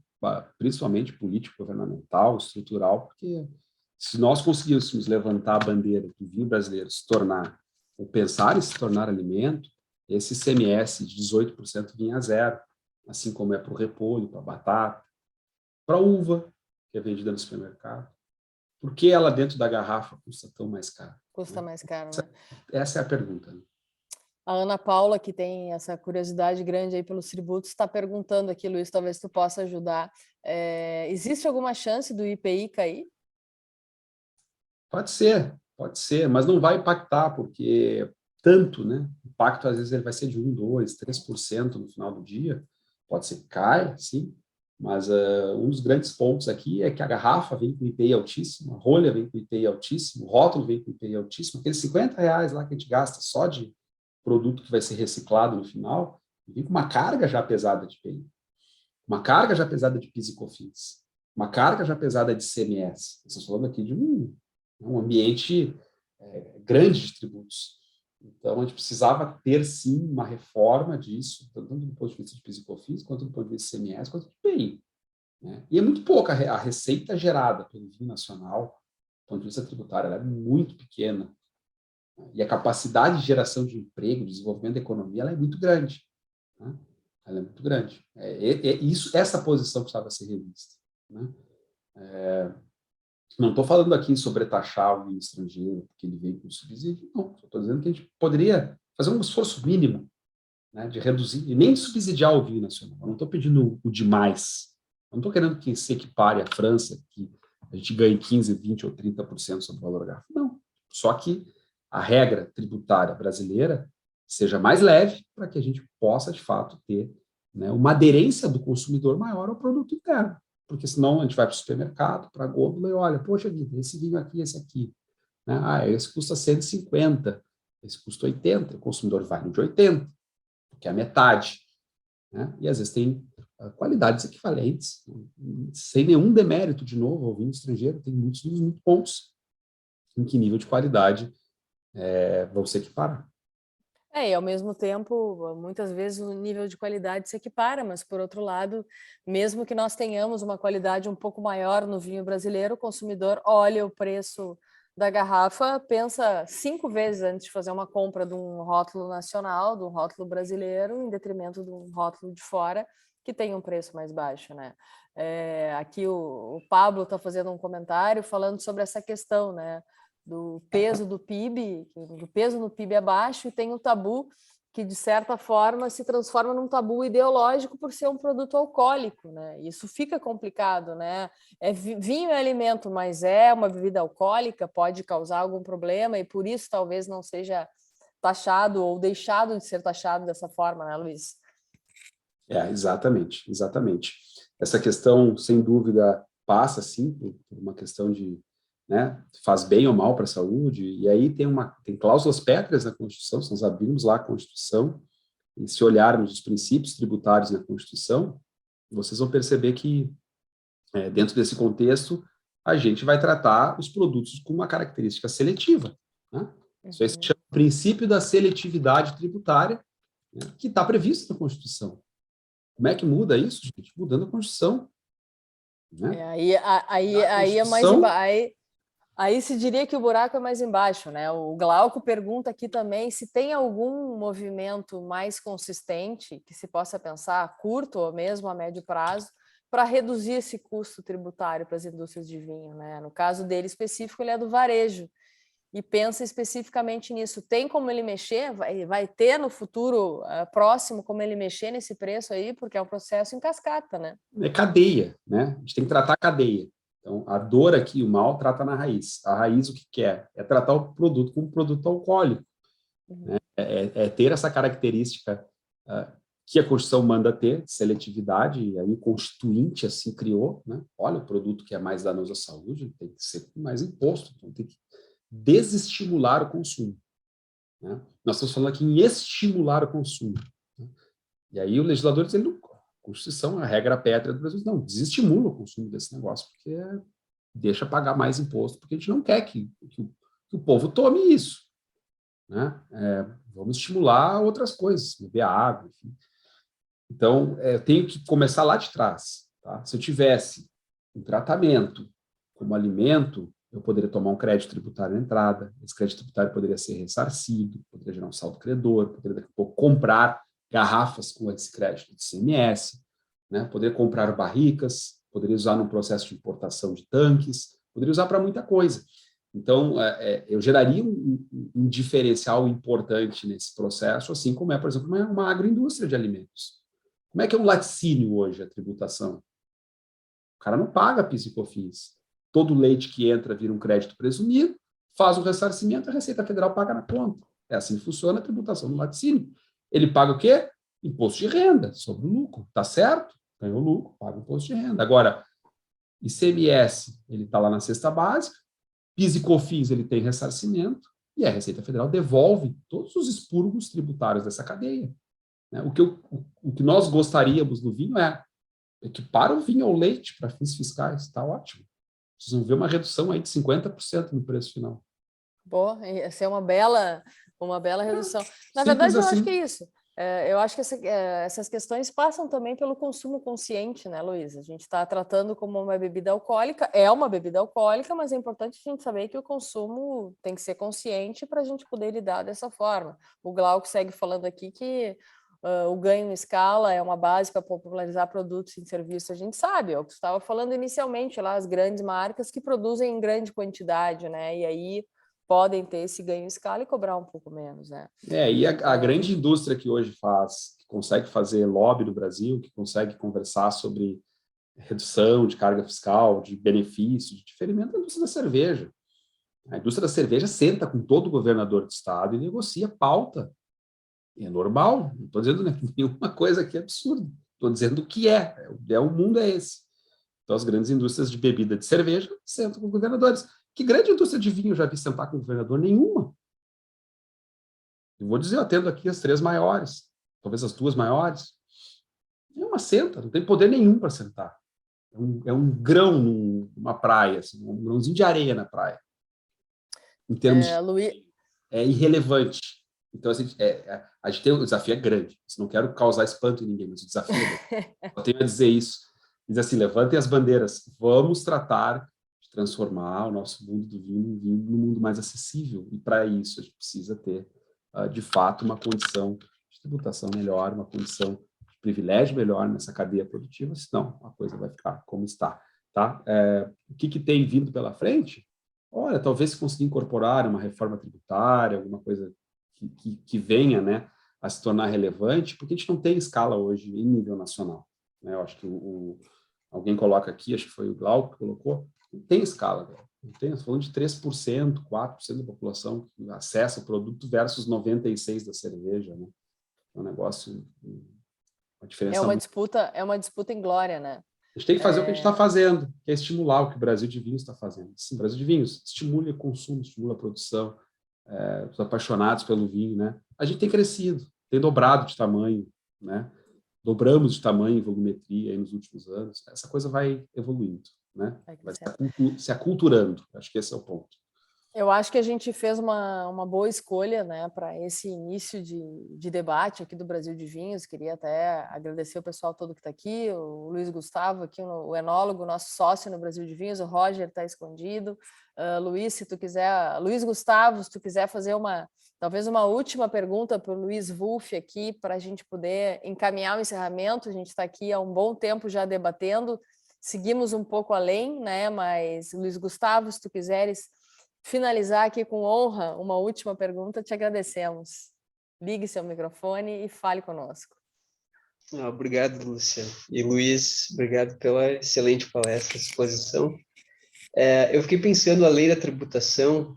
principalmente político, governamental, estrutural, porque se nós conseguíssemos levantar a bandeira do vinho brasileiro se tornar, ou pensar em se tornar alimento, esse ICMS de 18% vinha a zero, assim como é para o repolho, para a batata, para a uva, que é vendida no supermercado. Por que ela dentro da garrafa custa tão mais caro? Custa mais caro, né? Essa é a pergunta, né? A Ana Paula, que tem essa curiosidade grande aí pelos tributos, está perguntando aqui, Luiz, talvez tu possa ajudar. Existe alguma chance do IPI cair? Pode ser, mas não vai impactar, porque tanto, né? O impacto, às vezes, ele vai ser de 1, 2, 3% no final do dia. Pode ser que caia, sim, mas um dos grandes pontos aqui é que a garrafa vem com IPI altíssimo, a rolha vem com IPI altíssimo, o rótulo vem com IPI altíssimo, aqueles R$ 50 lá que a gente gasta só de produto que vai ser reciclado no final, vem com uma carga já pesada de IPI, uma carga já pesada de PIS e COFINS, uma carga já pesada de CMS. Estamos falando aqui de um ambiente grande de tributos. Então, a gente precisava ter, sim, uma reforma disso, tanto do ponto de vista de PIS e COFINS, quanto do ponto de vista de CMS, quanto do IPI. Né? E é muito pouca a receita gerada pelo vinho nacional, do ponto de vista tributário, ela é muito pequena. Né? E a capacidade de geração de emprego, de desenvolvimento da economia, ela é muito grande. Né? Ela é muito grande. Essa posição precisava ser revista. Né? Não estou falando aqui em sobretaxar o vinho estrangeiro, porque ele vem com subsídio, não. Estou dizendo que a gente poderia fazer um esforço mínimo, né, de reduzir, e nem de subsidiar o vinho nacional. Eu não estou pedindo o demais. Eu não estou querendo que se equipare à França, que a gente ganhe 15, 20 ou 30% sobre o valor garrafa. Não. Só que a regra tributária brasileira seja mais leve para que a gente possa, de fato, ter né, uma aderência do consumidor maior ao produto interno, porque senão a gente vai para o supermercado, para a gôndola e olha, poxa vida, esse vinho aqui, esse aqui, né? Esse custa 150, esse custa 80, o consumidor vai no de 80, que é a metade, né? E às vezes tem qualidades equivalentes, sem nenhum demérito, de novo, ao vinho estrangeiro, tem muitos vinhos muito bons, em que nível de qualidade vão se equiparar. E ao mesmo tempo, muitas vezes o nível de qualidade se equipara, mas por outro lado, mesmo que nós tenhamos uma qualidade um pouco maior no vinho brasileiro, o consumidor olha o preço da garrafa, pensa 5 vezes antes de fazer uma compra de um rótulo nacional, de um rótulo brasileiro, em detrimento de um rótulo de fora, que tem um preço mais baixo, né? Aqui o Pablo está fazendo um comentário falando sobre essa questão, né? Do peso do PIB, o peso no PIB é baixo, e tem um tabu que, de certa forma, se transforma num tabu ideológico por ser um produto alcoólico, né? Isso fica complicado, né? Vinho é alimento, mas é uma bebida alcoólica, pode causar algum problema, e por isso talvez não seja taxado ou deixado de ser taxado dessa forma, né, Luiz? Exatamente, exatamente. Essa questão, sem dúvida, passa, sim, por uma questão de, né, faz bem ou mal para a saúde, e aí tem cláusulas pétreas na Constituição. Se nós abrirmos lá a Constituição, e se olharmos os princípios tributários na Constituição, vocês vão perceber que, dentro desse contexto, a gente vai tratar os produtos com uma característica seletiva, né? Isso aí se chama princípio da seletividade tributária, né, que está previsto na Constituição. Como é que muda isso, gente? Mudando a Constituição. Né? Aí é mais embaixo. Aí se diria que o buraco é mais embaixo, né? O Glauco pergunta aqui também se tem algum movimento mais consistente que se possa pensar a curto ou mesmo a médio prazo para reduzir esse custo tributário para as indústrias de vinho, né? No caso dele específico, ele é do varejo e pensa especificamente nisso. Tem como ele mexer? Vai ter no futuro próximo como ele mexer nesse preço aí? Porque é um processo em cascata, né? É cadeia, né? A gente tem que tratar a cadeia. Então, a dor aqui, o mal, trata na raiz. A raiz, o que quer? É tratar o produto como produto alcoólico. Né? É ter essa característica que a Constituição manda ter, seletividade, e aí o Constituinte assim criou, né? Olha, o produto que é mais danoso à saúde tem que ser com mais imposto, então tem que desestimular o consumo. Né? Nós estamos falando aqui em estimular o consumo. Né? E aí o legislador diz, a Constituição, a regra pétrea do Brasil, não, desestimula o consumo desse negócio, porque deixa pagar mais imposto, porque a gente não quer que o povo tome isso. Né? Vamos estimular outras coisas, beber água, enfim. Então, eu tenho que começar lá de trás. Tá? Se eu tivesse um tratamento como alimento, eu poderia tomar um crédito tributário na entrada, esse crédito tributário poderia ser ressarcido, poderia gerar um saldo credor, poderia daqui a pouco comprar garrafas com esse crédito de ICMS, né? Poderia comprar barricas, poderia usar no processo de importação de tanques, poderia usar para muita coisa. Então, eu geraria um diferencial importante nesse processo, assim como é, por exemplo, uma agroindústria de alimentos. Como é que é um laticínio hoje, a tributação? O cara não paga PIS e COFINS. Todo leite que entra vira um crédito presumido, faz o ressarcimento, a Receita Federal paga na conta. É assim que funciona a tributação do laticínio. Ele paga o quê? Imposto de renda sobre o lucro. Tá certo? Ganhou lucro, paga imposto de renda. Agora, ICMS, ele está lá na cesta básica, PIS e COFINS, ele tem ressarcimento, e a Receita Federal devolve todos os expurgos tributários dessa cadeia. O que nós gostaríamos no vinho é equipar o vinho ao leite para fins fiscais. Está ótimo. Vocês vão ver uma redução aí de 50% no preço final. Boa, essa é uma bela redução. Na Simples verdade, eu assim. acho que é isso. Eu acho que essas questões passam também pelo consumo consciente, né, Luísa? A gente está tratando como uma bebida alcoólica, é uma bebida alcoólica, mas é importante a gente saber que o consumo tem que ser consciente para a gente poder lidar dessa forma. O Glauco segue falando aqui que o ganho em escala é uma base para popularizar produtos e serviços. A gente sabe, é o que você estava falando inicialmente, lá as grandes marcas que produzem em grande quantidade, né? E aí podem ter esse ganho em escala e cobrar um pouco menos, né? E a grande indústria que hoje que consegue fazer lobby no Brasil, que consegue conversar sobre redução de carga fiscal, de benefício, de diferimento, é a indústria da cerveja. A indústria da cerveja senta com todo governador de estado e negocia pauta. E é normal, não estou dizendo nenhuma coisa aqui absurda. estou dizendo que o mundo é esse. Então, as grandes indústrias de bebida de cerveja sentam com governadores. Que grande indústria de vinho eu já vi sentar com governador? Nenhuma. Eu vou dizer, eu atendo aqui as 3 maiores, talvez as 2 maiores. Nenhuma senta, não tem poder nenhum para sentar. É um grão numa praia, assim, um grãozinho de areia na praia. Em termos é irrelevante. Então, assim, a gente tem o desafio é grande. Eu não quero causar espanto em ninguém, mas o desafio é grande. Eu tenho a dizer isso. Diz assim, levantem as bandeiras. Vamos tratar de transformar o nosso mundo do vinho num mundo mais acessível. E, para isso, a gente precisa ter, de fato, uma condição de tributação melhor, uma condição de privilégio melhor nessa cadeia produtiva, senão a coisa vai ficar como está. Tá? O que tem vindo pela frente? Olha, talvez se conseguir incorporar uma reforma tributária, alguma coisa que venha, né, a se tornar relevante, porque a gente não tem escala hoje em nível nacional. Né? Eu acho que alguém coloca aqui, acho que foi o Glauco que colocou, não tem escala. Não tem, falando de 3%, 4% da população que acessa o produto versus 96% da cerveja. Né? É um negócio, uma diferença É uma disputa em glória, né? A gente tem que fazer o que a gente está fazendo, que é estimular o que o Brasil de Vinhos está fazendo. Sim, o Brasil de Vinhos estimula o consumo, estimula a produção, os apaixonados pelo vinho, né? A gente tem crescido, tem dobrado de tamanho, né? Dobramos de tamanho e volumetria aí nos últimos anos. Essa coisa vai evoluindo, né? Vai se aculturando. Acho que esse é o ponto. Eu acho que a gente fez uma boa escolha, né, para esse início de debate aqui do Brasil de Vinhos. Queria até agradecer o pessoal todo que está aqui, o Luiz Gustavo, aqui, o enólogo, nosso sócio no Brasil de Vinhos, o Roger está escondido. Luiz, se tu quiser, Luiz Gustavo, se tu quiser fazer talvez uma última pergunta para o Luiz Wolff aqui, para a gente poder encaminhar o encerramento. A gente está aqui há um bom tempo já debatendo, seguimos um pouco além, né? Mas, Luiz Gustavo, se tu quiseres finalizar aqui com honra, uma última pergunta, te agradecemos. Ligue seu microfone e fale conosco. Obrigado, Lúcia. E Luiz, obrigado pela excelente palestra, exposição. Eu fiquei pensando a lei da tributação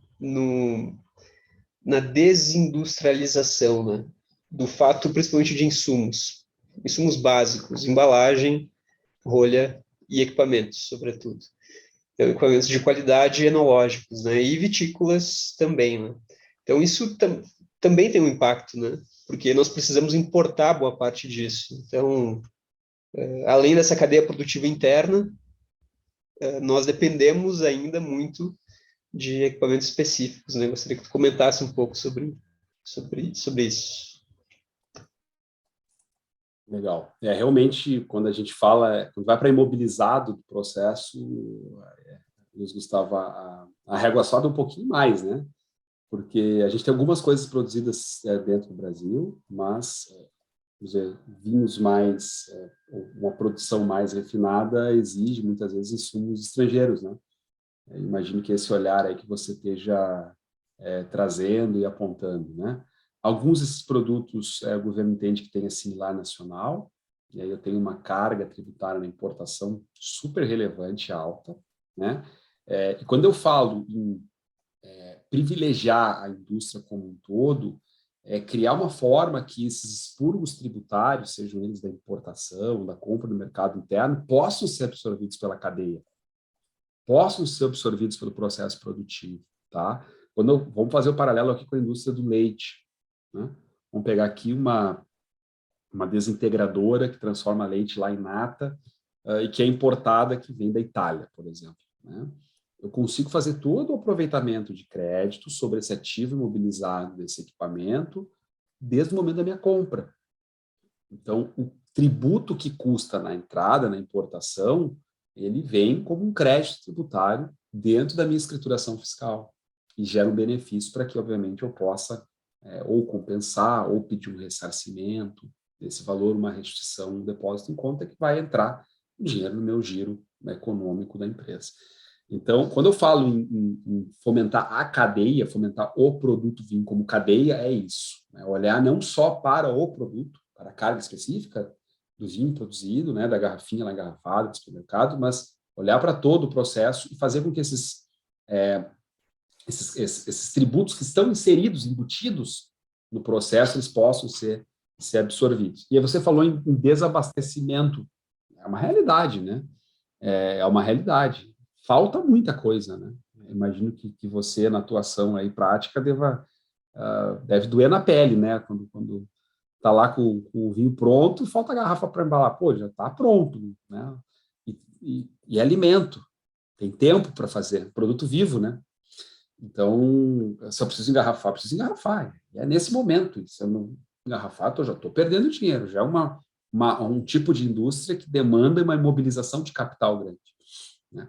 na desindustrialização, né, do fato, principalmente de insumos básicos, embalagem, rolha e equipamentos, sobretudo. Então, equipamentos de qualidade enológicos, né, e vitícolas também, né. Então, isso também tem um impacto, né, porque nós precisamos importar boa parte disso. Então, além dessa cadeia produtiva interna, nós dependemos ainda muito de equipamentos específicos, né. Gostaria que tu comentasse um pouco sobre isso. Legal. Realmente, quando a gente fala, quando vai para imobilizado do processo, Luiz Gustavo, a régua sobe um pouquinho mais, né? Porque a gente tem algumas coisas produzidas dentro do Brasil, mas, vamos dizer, vinhos mais, uma produção mais refinada exige, muitas vezes, insumos estrangeiros, né? Eu imagino que esse olhar aí que você esteja trazendo e apontando, né? Alguns desses produtos o governo entende que tem assimilar nacional, e aí eu tenho uma carga tributária na importação super relevante, alta, né? E quando eu falo em privilegiar a indústria como um todo, criar uma forma que esses expurgos tributários, sejam eles da importação, da compra no mercado interno, possam ser absorvidos pela cadeia, possam ser absorvidos pelo processo produtivo, tá? Vamos fazer o paralelo aqui com a indústria do leite, né? Vamos pegar aqui uma desintegradora que transforma leite lá em nata e que é importada, que vem da Itália, por exemplo, né? Eu consigo fazer todo o aproveitamento de crédito sobre esse ativo imobilizado desse equipamento desde o momento da minha compra. Então, o tributo que custa na entrada, na importação, ele vem como um crédito tributário dentro da minha escrituração fiscal e gera um benefício para que, obviamente, eu possa ou compensar ou pedir um ressarcimento desse valor, uma restituição, um depósito em conta que vai entrar dinheiro no meu giro econômico da empresa. Então, quando eu falo em fomentar a cadeia, fomentar o produto vinho como cadeia, é isso. Né? Olhar não só para o produto, para a carga específica do vinho produzido, né, da garrafinha lá engarrafada do supermercado, mas olhar para todo o processo e fazer com que esses tributos que estão inseridos, embutidos no processo, eles possam ser ser absorvidos. E aí você falou em desabastecimento. É uma realidade, né? É uma realidade. Falta muita coisa, né? Imagino que você, na tua ação aí prática, deve doer na pele, né? Quando tá lá com o vinho pronto, falta a garrafa para embalar. Pô, já está pronto, né? E alimento. Tem tempo para fazer. Produto vivo, né? Então, se eu preciso engarrafar, preciso engarrafar. E é nesse momento. Se eu não engarrafar, eu já estou perdendo dinheiro. Já é um tipo de indústria que demanda uma imobilização de capital grande, né?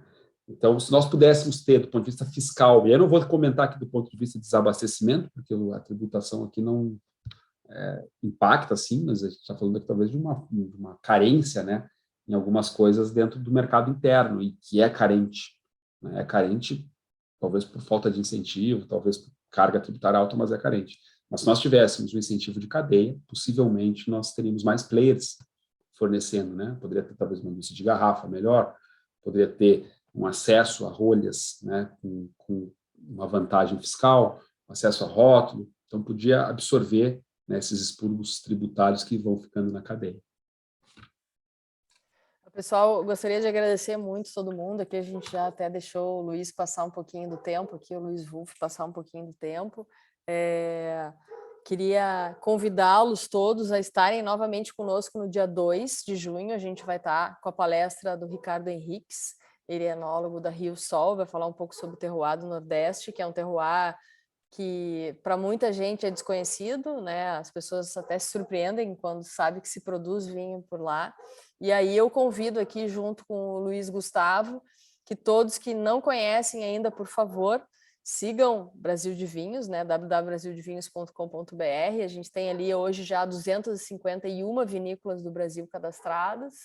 Então, se nós pudéssemos ter, do ponto de vista fiscal, e eu não vou comentar aqui do ponto de vista de desabastecimento, porque a tributação aqui não impacta, sim, mas a gente está falando aqui talvez de uma carência, né, em algumas coisas dentro do mercado interno, e que é carente, né? É carente talvez por falta de incentivo, talvez por carga tributária alta, mas é carente. Mas se nós tivéssemos um incentivo de cadeia, possivelmente nós teríamos mais players fornecendo, né? Poderia ter talvez uma indústria de garrafa melhor, poderia ter um acesso a rolhas, né, com uma vantagem fiscal, acesso a rótulo, então podia absorver, né, esses expurgos tributários que vão ficando na cadeia. Pessoal, gostaria de agradecer muito todo mundo. Aqui a gente já até deixou o Luiz passar um pouquinho do tempo, aqui o Luiz Wolff passar um pouquinho do tempo. Queria convidá-los todos a estarem novamente conosco no dia 2 de junho. A gente vai estar com a palestra do Ricardo Henriques, ele é enólogo da Rio Sol, vai falar um pouco sobre o terroir do Nordeste, que é um terroir que para muita gente é desconhecido, né? As pessoas até se surpreendem quando sabem que se produz vinho por lá. E aí eu convido aqui, junto com o Luiz Gustavo, que todos que não conhecem ainda, por favor, sigam Brasil de Vinhos, né? www.brasildevinhos.com.br. A gente tem ali hoje já 251 vinícolas do Brasil cadastradas.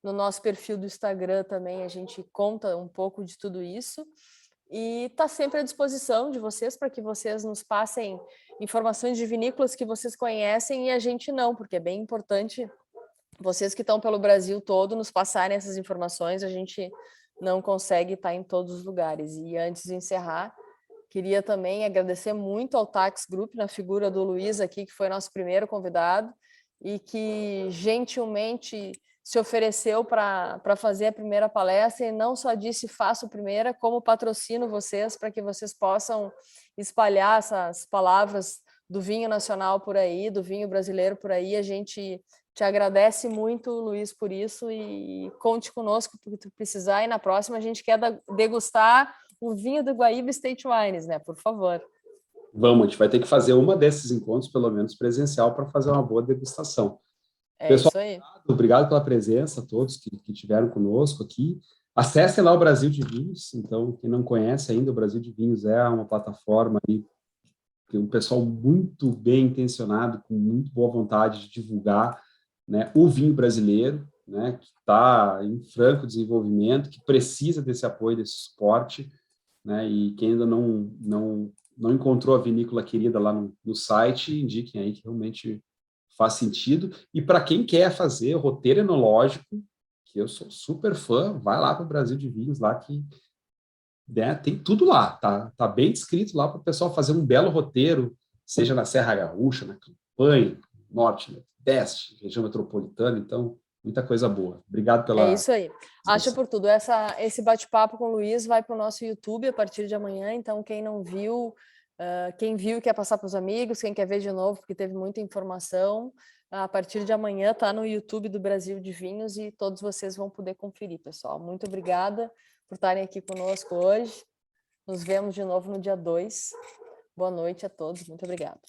No nosso perfil do Instagram também a gente conta um pouco de tudo isso. E está sempre à disposição de vocês para que vocês nos passem informações de vinícolas que vocês conhecem e a gente não, porque é bem importante vocês que estão pelo Brasil todo nos passarem essas informações. A gente não consegue estar em todos os lugares. E antes de encerrar, queria também agradecer muito ao Tax Group, na figura do Luiz aqui, que foi nosso primeiro convidado e que gentilmente se ofereceu para fazer a primeira palestra, e não só disse faço primeira, como patrocino vocês para que vocês possam espalhar essas palavras do vinho nacional por aí, do vinho brasileiro por aí. A gente te agradece muito, Luiz, por isso, e conte conosco porque tu precisar, e na próxima a gente quer degustar o vinho do Guaíba State Wines, né? Por favor. Vamos, a gente vai ter que fazer uma desses encontros, pelo menos presencial, para fazer uma boa degustação. Pessoal, isso aí. Obrigado pela presença, a todos que estiveram conosco aqui. Acessem lá o Brasil de Vinhos. Então, quem não conhece ainda, o Brasil de Vinhos é uma plataforma aí, tem um pessoal muito bem intencionado, com muito boa vontade de divulgar, né, o vinho brasileiro, né, que está em franco desenvolvimento, que precisa desse apoio, desse suporte, né, e quem ainda não encontrou a vinícola querida lá no site, indiquem aí que realmente faz sentido. E para quem quer fazer o roteiro enológico, que eu sou super fã, vai lá para o Brasil de Vinhos, lá que, né, tem tudo lá, tá bem descrito lá para o pessoal fazer um belo roteiro, seja na Serra Gaúcha, na Campanha, Norte, Nordeste, região metropolitana. Então, muita coisa boa. Obrigado pela... É isso aí. Acha por tudo. Esse bate-papo com o Luiz vai para o nosso YouTube a partir de amanhã, então quem não viu... quem viu quer passar para os amigos, quem quer ver de novo, porque teve muita informação, a partir de amanhã está no YouTube do Brasil de Vinhos e todos vocês vão poder conferir, pessoal. Muito obrigada por estarem aqui conosco hoje. Nos vemos de novo no dia 2. Boa noite a todos. Muito obrigada.